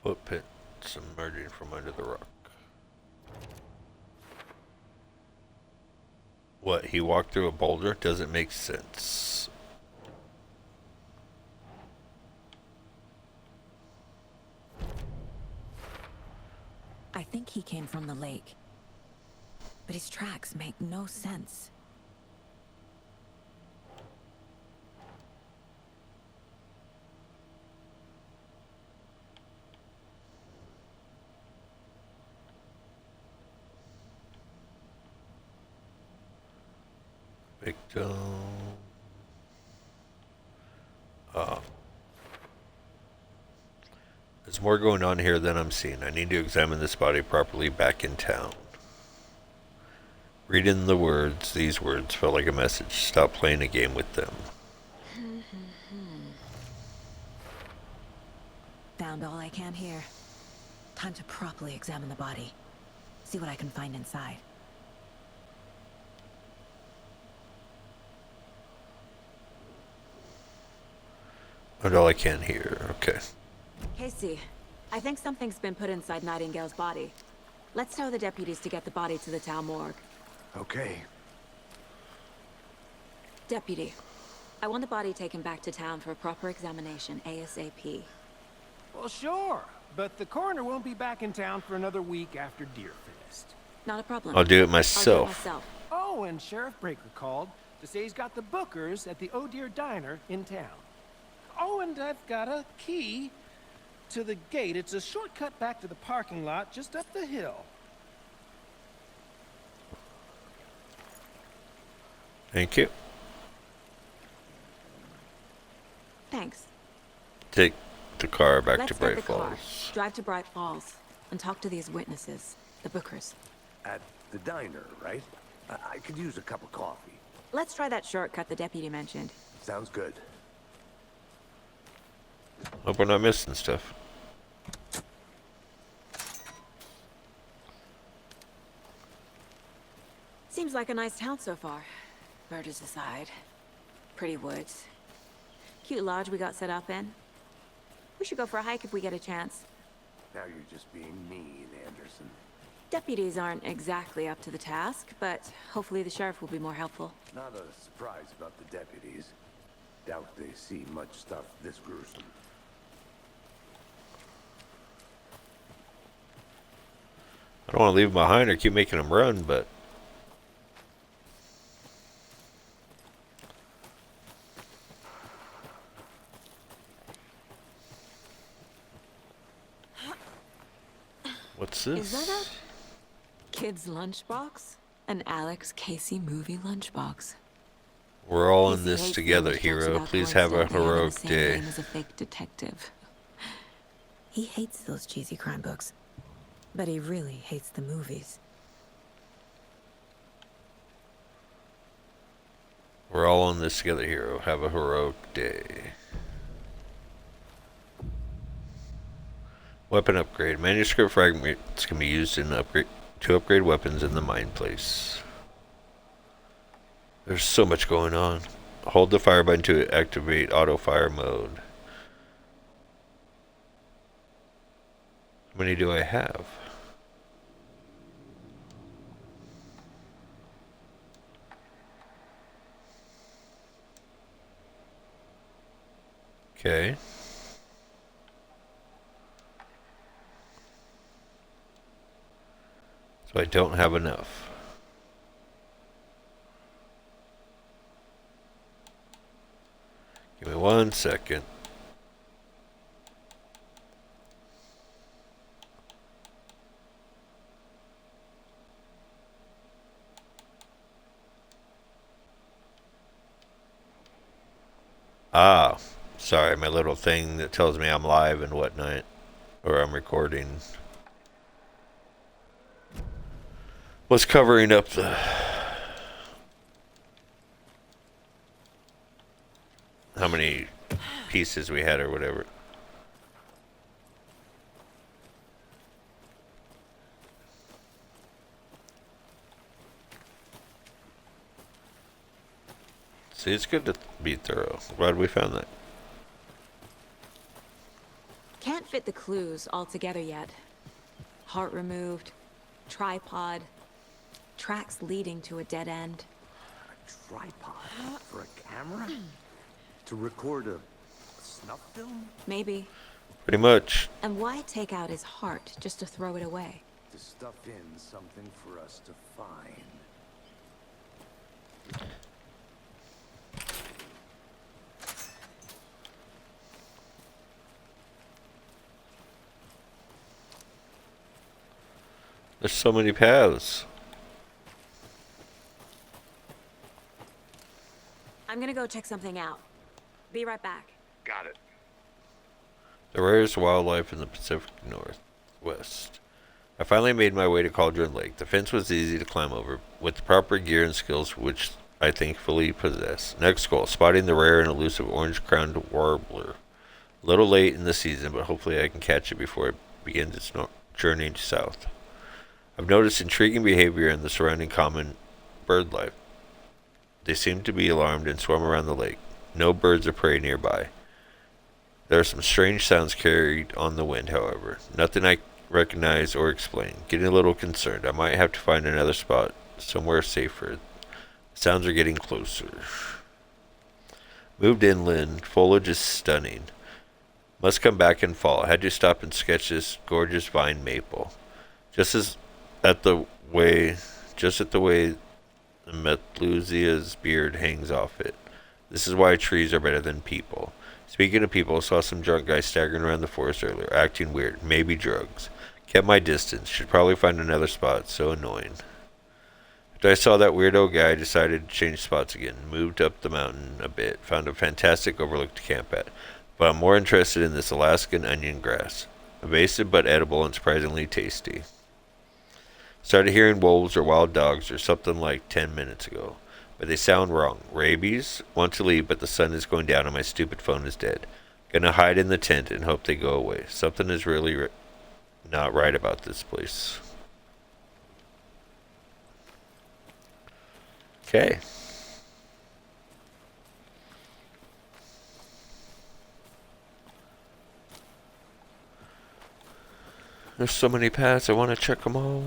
Footprints emerging from under the rock. What, he walked through a boulder? Doesn't make sense. I think he came from the lake. But his tracks make no sense. Victim. There's more going on here than I'm seeing. I need to examine this body properly back in town. Reading the words, these words felt like a message. Stop playing a game with them. Found all I can here. Time to properly examine the body. See what I can find inside. Found all I can here. Okay. Casey, I think something's been put inside Nightingale's body. Let's tell the deputies to get the body to the town morgue. Okay. Deputy, I want the body taken back to town for a proper examination ASAP. Well, sure. But the coroner won't be back in town for another week after Deerfest. Not a problem. I'll do it I'll do it myself. myself. Oh, and Sheriff Breaker called to say he's got the Bookers at the Oh Deer Diner in town. Oh, and I've got a key to the gate. It's a shortcut back to the parking lot just up the hill. Thank you. Thanks. Take the car back Let's to get Bright the car, Falls. drive to Bright Falls, and talk to these witnesses, the Bookers. At the diner, right? I could use a cup of coffee. Let's try that shortcut the deputy mentioned. Sounds good. Hope we're not missing stuff. Seems like a nice town so far. Murders aside. Pretty woods. Cute lodge we got set up in. We should go for a hike if we get a chance. Now you're just being mean, Anderson. Deputies aren't exactly up to the task, but hopefully the sheriff will be more helpful. Not a surprise about the deputies. Doubt they see much stuff this gruesome. I don't want to leave them behind or keep making them run, but... What's this? Is that a kid's lunchbox? An Alex Casey movie lunchbox. We're all in Casey this hates together, the jokes hero. about Please have a coincidentally having heroic the same day. name as a fake detective. He hates those cheesy crime books, but he really hates the movies. We're all in this together, hero. Have a heroic day. Weapon upgrade. Manuscript fragments can be used to upgrade weapons in the mine place. There's so much going on. Hold the fire button to activate auto fire mode. How many do I have? Okay. So I don't have enough. Give me 1 second. Ah, sorry, my little thing that tells me I'm live and whatnot, or I'm recording, was covering up the how many pieces we had or whatever. See, it's good to be thorough. Glad we found that. Can't fit the clues all together yet. Heart removed, tripod, tracks leading to a dead end. A tripod for a camera? To record a snuff film? Maybe. Pretty much. And why take out his heart just to throw it away? To stuff in something for us to find. There's so many paths. I'm gonna go check something out. Be right back. Got it. The rarest wildlife in the Pacific Northwest. I finally made my way to Cauldron Lake. The fence was easy to climb over, with the proper gear and skills which I thankfully possess. Next goal, spotting the rare and elusive orange-crowned warbler. A little late in the season, but hopefully I can catch it before it begins its journey south. I've noticed intriguing behavior in the surrounding common bird life. They seem to be alarmed and swarm around the lake. No birds of prey nearby. There are some strange sounds carried on the wind, however. Nothing I recognize or explain. Getting a little concerned. I might have to find another spot somewhere safer. The sounds are getting closer. Moved inland. Foliage is stunning. Must come back in fall. Had to stop and sketch this gorgeous vine maple. Just at the way the Methuselah's beard hangs off it. This is why trees are better than people. Speaking of people, I saw some drunk guy staggering around the forest earlier, acting weird. Maybe drugs. Kept my distance. Should probably find another spot. So annoying. After I saw that weirdo guy, I decided to change spots again. Moved up the mountain a bit. Found a fantastic overlook to camp at. But I'm more interested in this Alaskan onion grass. Evasive but edible and surprisingly tasty. Started hearing wolves or wild dogs or something like 10 minutes ago. But they sound wrong. Rabies? Want to leave, but the sun is going down and my stupid phone is dead. Gonna hide in the tent and hope they go away. Something is really not right about this place. Okay. There's so many paths, I want to check them all.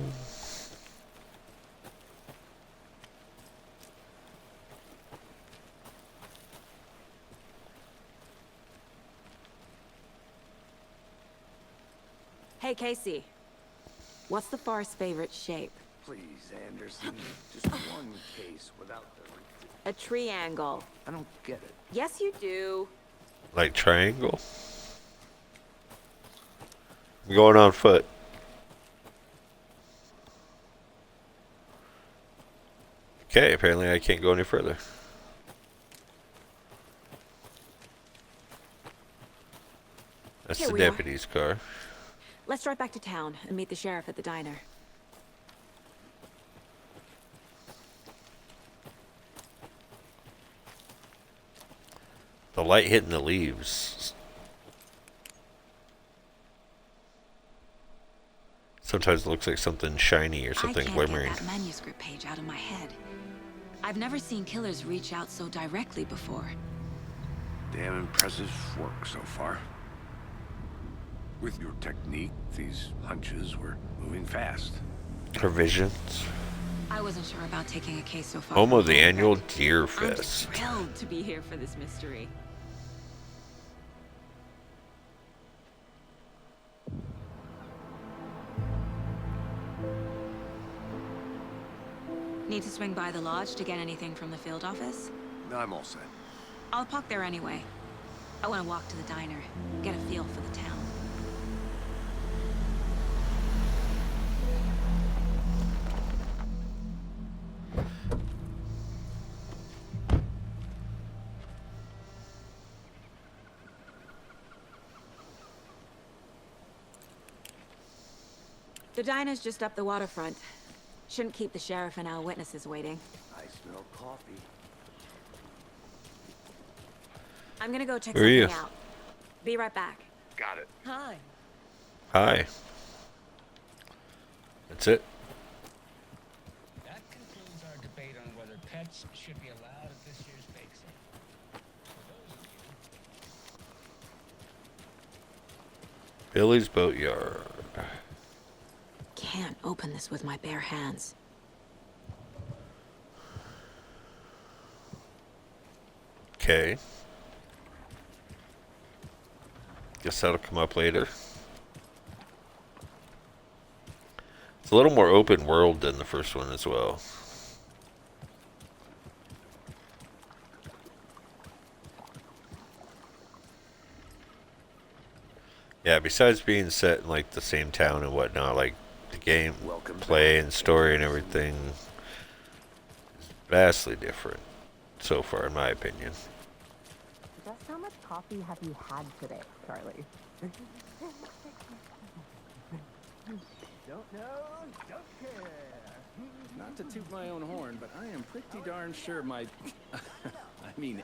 Hey, Casey. What's the far's favorite shape? Please, Anderson. Just one case without the... A triangle. I don't get it. Yes, you do. Like triangle? I'm going on foot. Okay, apparently I can't go any further. That's Here the we are. deputy's car. Let's drive back to town and meet the sheriff at the diner. The light hitting the leaves. Sometimes it looks like something shiny or something glimmering. I can't get that manuscript page out of my head. I've never seen killers reach out so directly before. Damn impressive work so far. With your technique, these hunches were moving fast. Her visions. I wasn't sure about taking a case so far. Home of the from annual but Deer I'm Fest. thrilled to be here for this mystery. Need to swing by the lodge to get anything from the field office? No, I'm all set. I'll park there anyway. I want to walk to the diner, get a feel for the town. The diner's just up the waterfront. Shouldn't keep the sheriff and our witnesses waiting. I smell coffee. I'm gonna go check Where are you? something out. Be right back. Got it. Hi. Hi. That's it. That concludes our debate on whether pets should be allowed at this year's bake sale. For those of you... Billy's Boatyard. Can't open this with my bare hands. Okay. Guess that'll come up later. It's a little more open world than the first one as well. Yeah, besides being set in like the same town and whatnot, like the game play and story and everything is vastly different so far, in my opinion. Just how much coffee have you had today, Charlie? Don't know, don't care. Not to toot my own horn, but I am pretty darn sure my,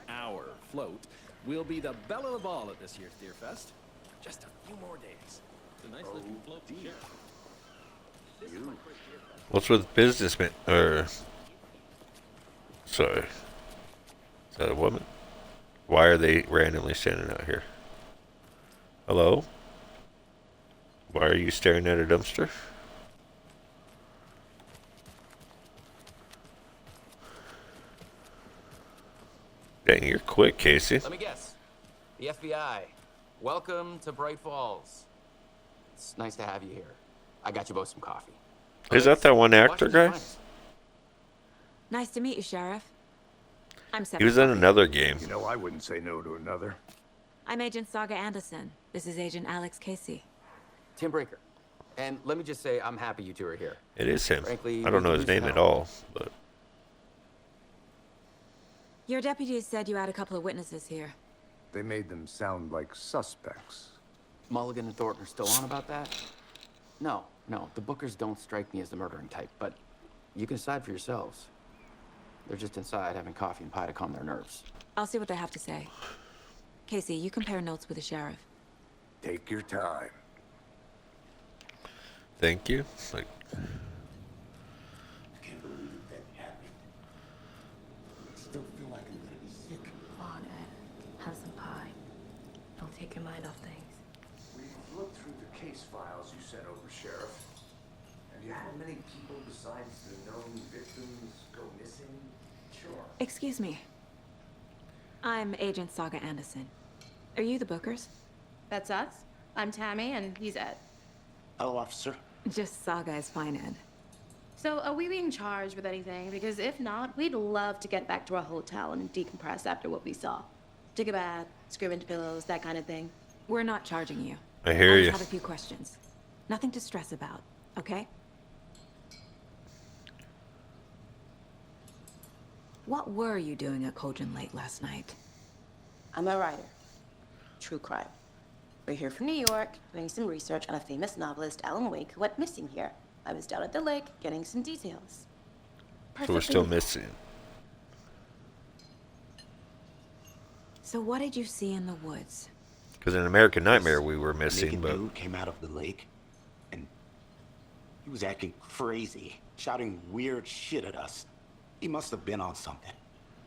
our float will be the belle of the ball at this year's Deer Fest. Just a few more days. It's a nice looking float, Sheriff. This is my first Deer Fest. What's with businessmen? Sorry. Is that a woman? Why are they randomly standing out here? Hello? Why are you staring at a dumpster? Dang, you're quick, Casey. Let me guess. The FBI. Welcome to Bright Falls. It's nice to have you here. I got you both some coffee. Is that one actor guy? Nice to meet you, Sheriff. I'm He was in another game. You know, I wouldn't say no to another. I'm Agent Saga Anderson. This is Agent Alex Casey. Tim Brinker. And let me just say, I'm happy you two are here. It is him. Frankly, I don't know his name at all, but Your deputies said you had a couple of witnesses here. They made them sound like suspects. Mulligan and Thornton are still on about that? No, the Bookers don't strike me as the murdering type, but you can decide for yourselves. They're just inside having coffee and pie to calm their nerves. I'll see what they have to say. Casey, you compare notes with the sheriff. Take your time. thank you. Like, I can't believe that happened. I still feel like I'm gonna be sick. Come on, Ed. Have some pie. Don't take your mind off things. We've looked through the case files you sent over, Sheriff. Have you had many people besides the known victims go missing? Sure. Excuse me. I'm Agent Saga Anderson. Are you the Bookers? That's us. I'm Tammy, and he's Ed. Hello, officer. Just Saga is fine, Ed. So, are we being charged with anything? Because if not, we'd love to get back to our hotel and decompress after what we saw. Take a bath, scream into pillows, that kind of thing. We're not charging you. I hear I you. just have a few questions. Nothing to stress about, okay? What were you doing at Cauldron Lake last night? I'm a writer. True crime. We're here from New York, doing some research on a famous novelist, Alan Wake, who went missing here. I was down at the lake, getting some details. So we're still missing. So what did you see in the woods? Because in American Nightmare we were missing, Naked but dude came out of the lake, and he was acting crazy, shouting weird shit at us. He must have been on something.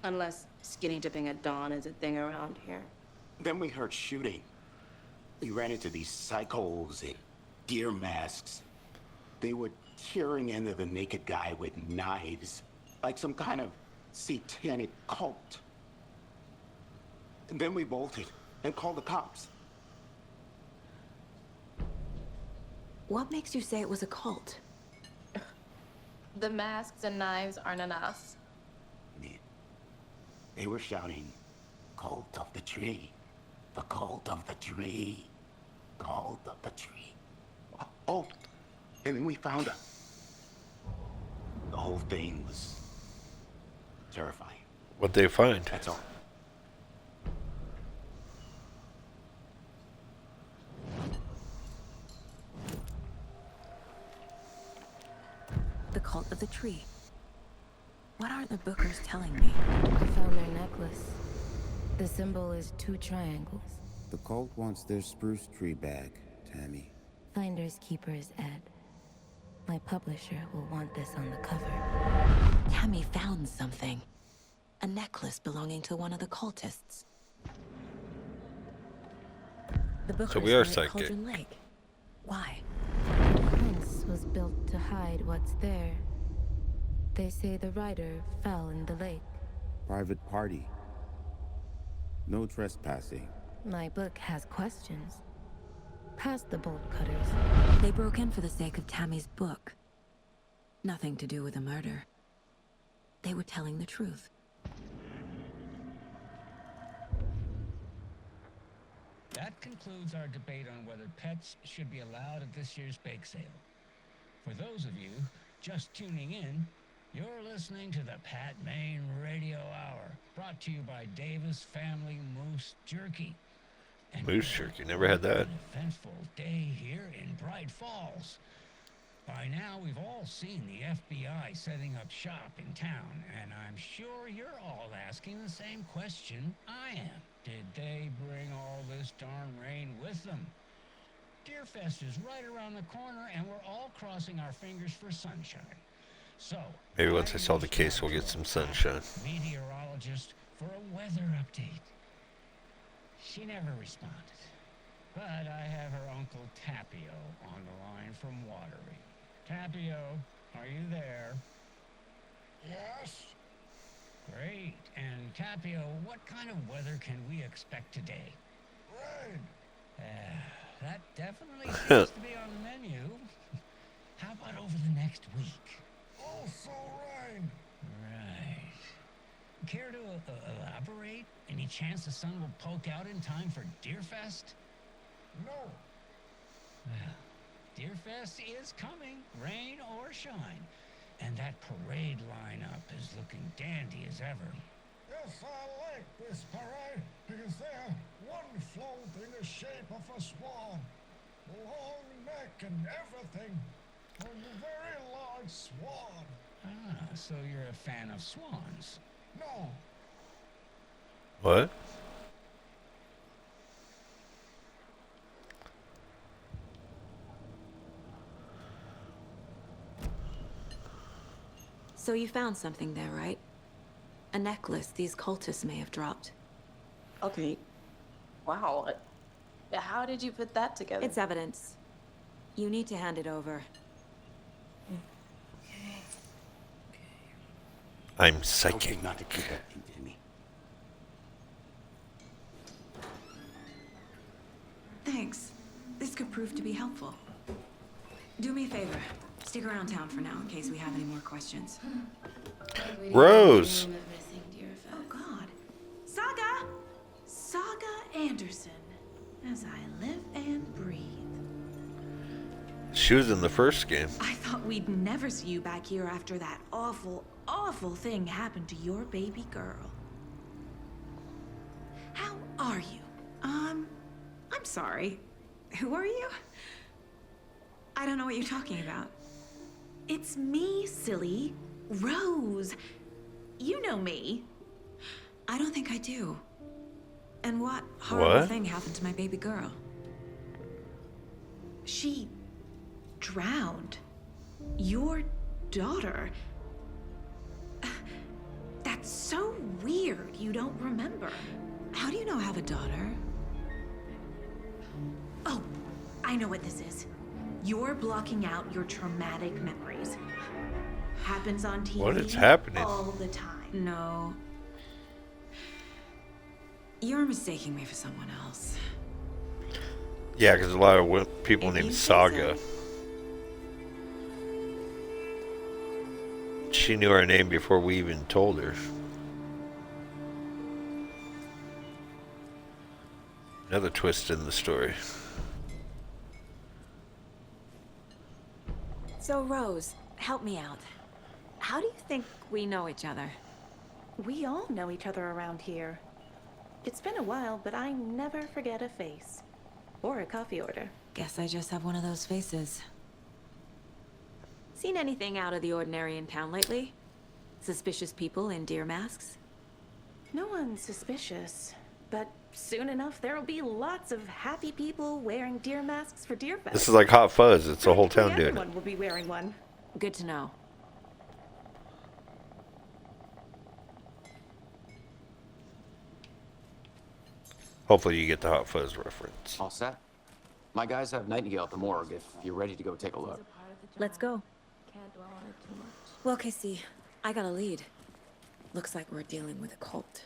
Unless skinny dipping at dawn is a thing around here. Then we heard shooting. We ran into these psychos in deer masks. They were tearing into the naked guy with knives, like some kind of satanic cult. And then we bolted and called the cops. What makes you say it was a cult? The masks and knives aren't enough. They were shouting, "Cult of the tree, the cult of the tree, cult of the tree." Oh, and then we found her. The whole thing was terrifying. what'd they find? That's all. The cult of the tree. What are the bookers telling me? I found their necklace. The symbol is 2 triangles. The cult wants their spruce tree back, Tammy. Finders keepers, Ed. My publisher will want this on the cover. Tammy found something. A necklace belonging to one of the cultists. The bookers So we are were at psychic. Cauldron Lake. Why? The prince was built to hide what's there. They say the writer fell in the lake. Private party. No trespassing. My book has questions. Past the bolt cutters. They broke in for the sake of Tammy's book. Nothing to do with a murder. They were telling the truth. That concludes our debate on whether pets should be allowed at this year's bake sale. For those of you just tuning in, you're listening to the Pat Maine Radio Hour, brought to you by Davis Family Moose Jerky. And Moose jerky, never had that. an eventful day here in Bright Falls. By now, we've all seen the FBI setting up shop in town, and I'm sure you're all asking the same question I am. Did they bring all this darn rain with them? Deerfest is right around the corner, and we're all crossing our fingers for sunshine. So, Maybe once I solve the case, we'll get some sunshine. meteorologist for a weather update. She never responded, but I have her Uncle Tapio on the line from Watery. Tapio, are you there? Yes. Great. And Tapio, what kind of weather can we expect today? Rain. That definitely seems to be on the menu. How about over the next week? Also rain. Right. Care to elaborate? Any chance the sun will poke out in time for Deerfest? No. Well, Deerfest is coming, rain or shine. And that parade lineup is looking dandy as ever. Yes, I like this parade because they're one float in the shape of a swan. Long neck and everything. A very large swan. Ah, so you're a fan of swans. No. What? So you found something there, right? A necklace these cultists may have dropped. Okay. Wow. How did you put that together? It's evidence. You need to hand it over. I'm psychic. Not to keep that into me. Thanks. This could prove to be helpful. Do me a favor. Stick around town for now in case we have any more questions. Rose. Oh God. Saga! Saga Anderson. As I live and breathe. She was in the first game. I thought we'd never see you back here after that awful, awful thing happened to your baby girl. How are you? I'm sorry. Who are you? I don't know what you're talking about. It's me, silly. Rose. You know me. I don't think I do. And what horrible thing happened to my baby girl? She drowned. Your daughter. That's so weird you don't remember. How do you know I have a daughter? Oh, I know what this is. You're blocking out your traumatic memories. Happens on TV What is happening? all the time. No. You're mistaking me for someone else. Yeah, because a lot of people named Saga. She knew our name before we even told her. Another twist in the story. So, Rose, help me out. How do you think we know each other? We all know each other around here. It's been a while, but I never forget a face. Or a coffee order. Guess I just have one of those faces. Seen anything out of the ordinary in town lately? Suspicious people in deer masks? No one's suspicious. But soon enough, there'll be lots of happy people wearing deer masks for Deer Fest. This is like Hot Fuzz. It's the whole town doing it. Everyone will be wearing one. Good to know. Hopefully you get the Hot Fuzz reference. All set? My guys have Nightingale at the morgue if you're ready to go take a look. Let's go. Can't dwell on it too much. Well, Casey, I got a lead. Looks like we're dealing with a cult.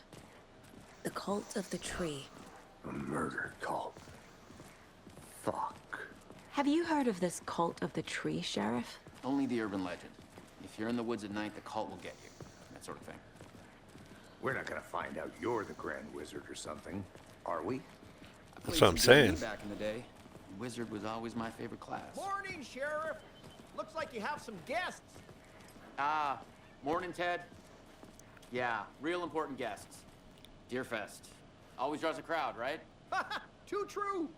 The cult of the tree. A murder cult. Fuck. Have you heard of this cult of the tree, Sheriff? Only the urban legend. If you're in the woods at night, the cult will get you. That sort of thing. We're not gonna find out you're the Grand Wizard or something, are we? That's what I'm saying. Back in the day, Wizard was always my favorite class. Morning, Sheriff. Looks like you have some guests. Morning, Ted. Yeah, real important guests. Deerfest. Always draws a crowd, right? Too true.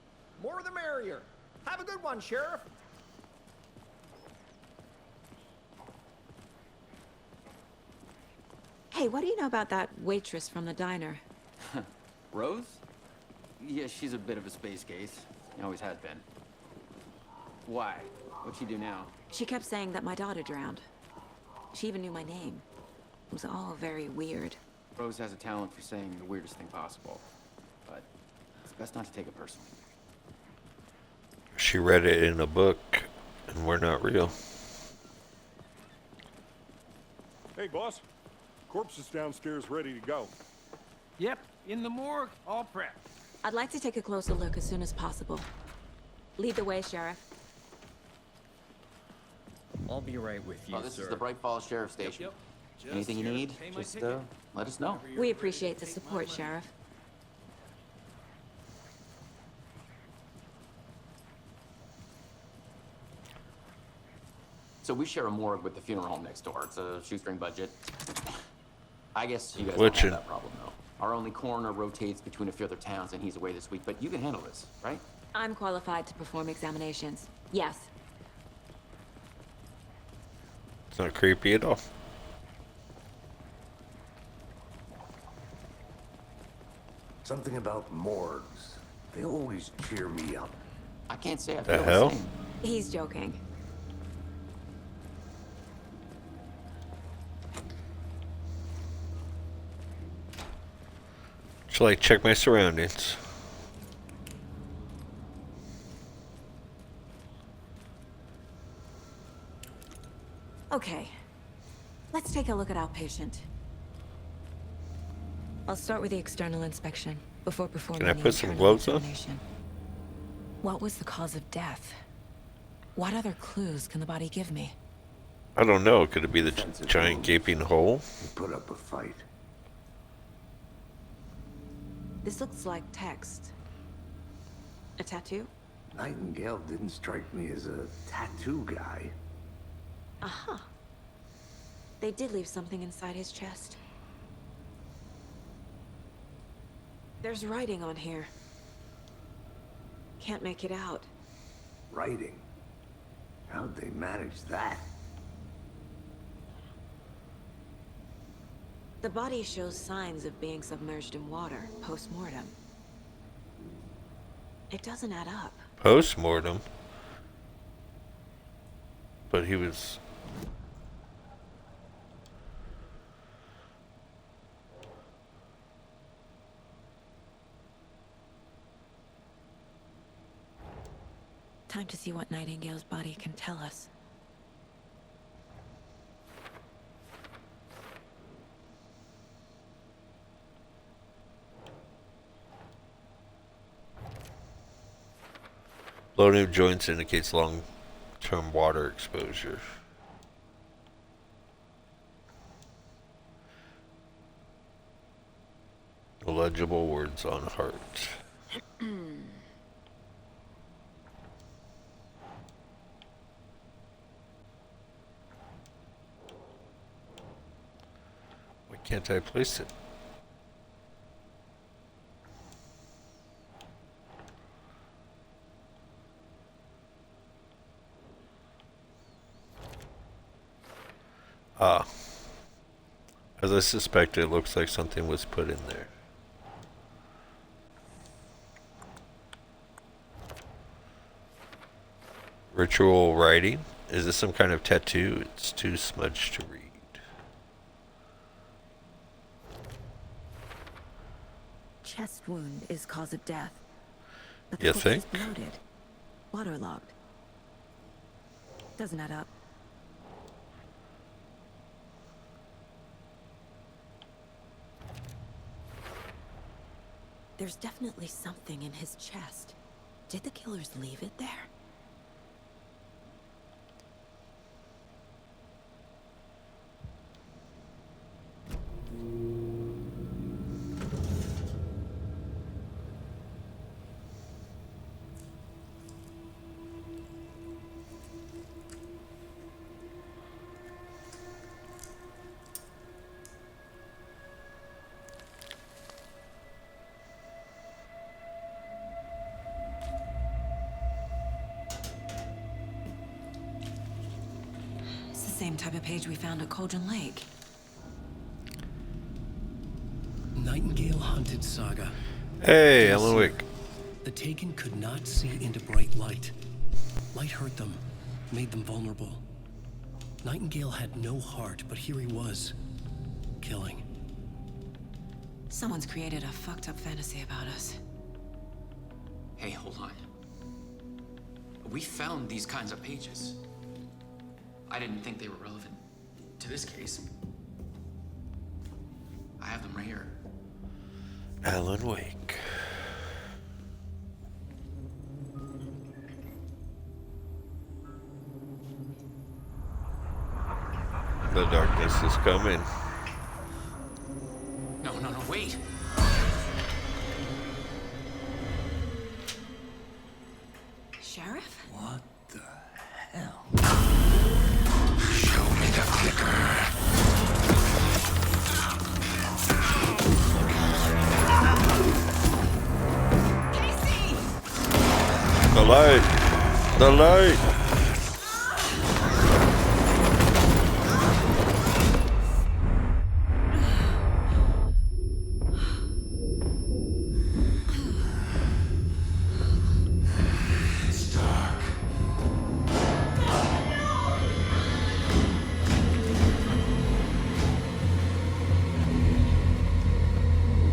More the merrier. Have a good one, Sheriff. Hey, what do you know about that waitress from the diner? Rose? Yeah, she's a bit of a space case. Always has been. Why? What'd she do now? She kept saying that my daughter drowned. She even knew my name. It was all very weird. Rose has a talent for saying the weirdest thing possible. But it's best not to take it personally. She read it in a book, and we're not real. Hey, boss. Corpse is downstairs ready to go. Yep, in the morgue, all prepped. I'd like to take a closer look as soon as possible. Lead the way, Sheriff. I'll be right with you, This sir. is the Bright Falls Sheriff Station. Just Anything you here to need, pay my just ticket. let us know. We appreciate the support, Sheriff. So we share a morgue with the funeral home next door. It's a shoestring budget. I guess you guys Which don't have in- that problem, though. Our only coroner rotates between a few other towns, and he's away this week. But you can handle this, right? I'm qualified to perform examinations. Yes. It's not creepy at all. Something about morgues. They always cheer me up. I can't say I The feel hell? the same. He's joking. Shall I check my surroundings? Okay. Let's take a look at our patient. I'll start with the external inspection before performing Can I the put some internal gloves on? examination. What was the cause of death? What other clues can the body give me? I don't know. Could it be the giant gaping hole? He put up a fight. This looks like text. A tattoo? Nightingale didn't strike me as a tattoo guy. Aha. They did leave something inside his chest. There's writing on here. Can't make it out. Writing? How'd they manage that? The body shows signs of being submerged in water, post-mortem. It doesn't add up. Post-mortem? But he was... Time to see what Nightingale's body can tell us. Bloating of joints indicates long-term water exposure. Illegible words on heart. Why can't I place it? Ah. As I suspected, it looks like something was put in there. Ritual writing? Is this some kind of tattoo? It's too smudged to read. Chest wound is cause of death. But You the book think? is bloated, waterlogged. Doesn't add up. There's definitely something in his chest. Did the killers leave it there? It's the same type of page we found at Cauldron Lake. Nightingale hunted Saga. Hey, Alan Wake. The Taken could not see into bright light. Light hurt them, made them vulnerable. Nightingale had no heart, but here he was, killing. Someone's created a fucked up fantasy about us. Hey, hold on. We found these kinds of pages. I didn't think they were relevant to this case. I have them right here. Alan Wake. The darkness is coming. No, wait! Sheriff? What the hell? Show me the flicker. The light! The light! It's dark.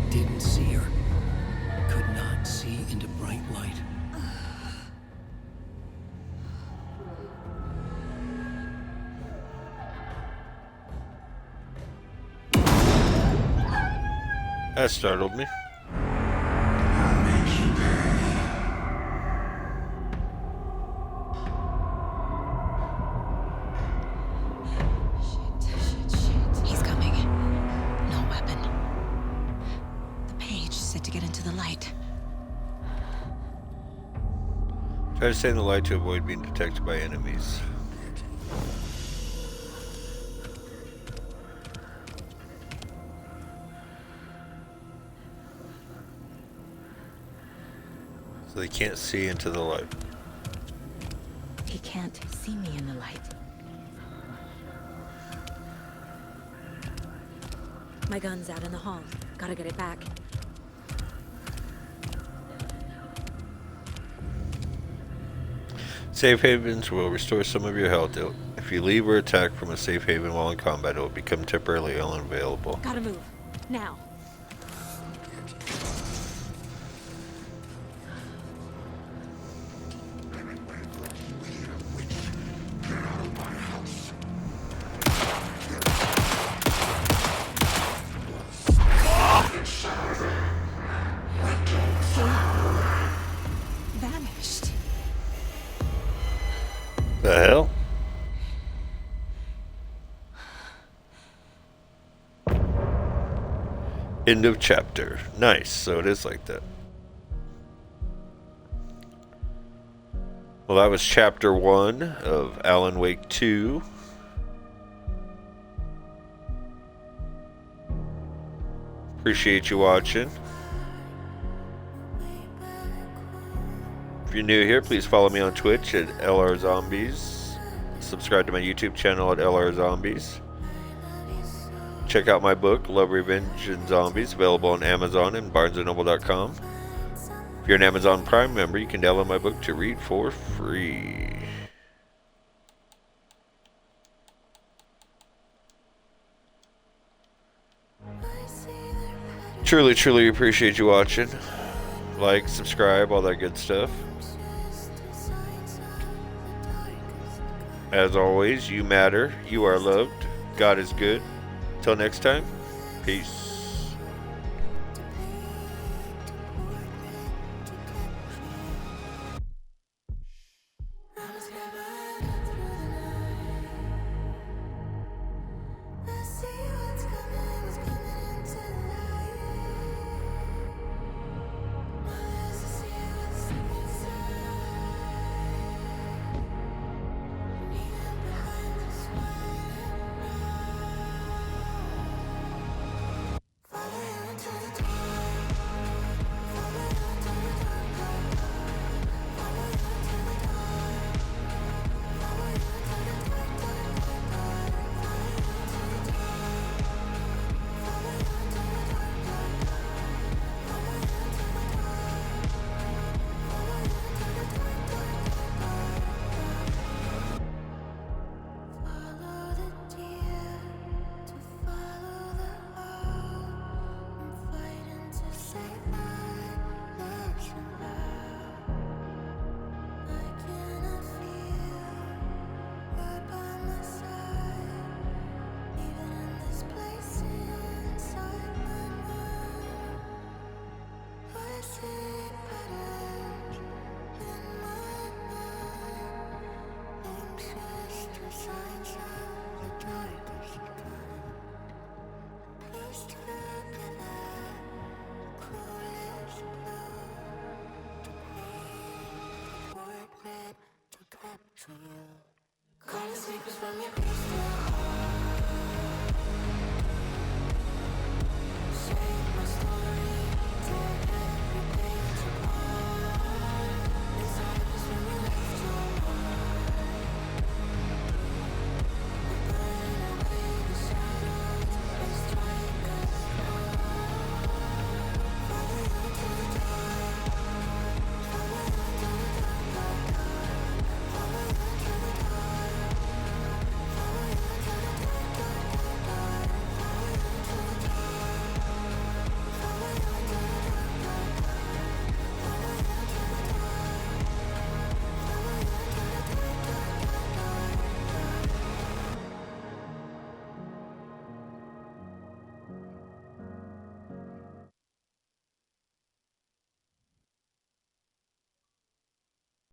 Didn't see her. Could not see into bright light. That startled me. Try to stay in the light to avoid being detected by enemies. So they can't see into the light. He can't see me in the light. My gun's out in the hall. Gotta get it back. Safe havens will restore some of your health. If you leave or attack from a safe haven while in combat, it will become temporarily unavailable. Gotta move. Now. Vanished. The hell? End of chapter. Nice, so it is like that. Well, that was chapter 1 of Alan Wake 2. Appreciate you watching. If you're new here, please follow me on Twitch at LRZombies. Subscribe to my YouTube channel at LRZombies. Check out my book, Love, Revenge, and Zombies, available on Amazon and BarnesandNoble.com. If you're an Amazon Prime member, you can download my book to read for free. Truly, truly appreciate you watching. Like, subscribe, all that good stuff. As always, you matter, you are loved, God is good. Till next time, peace. Call the sleepers from your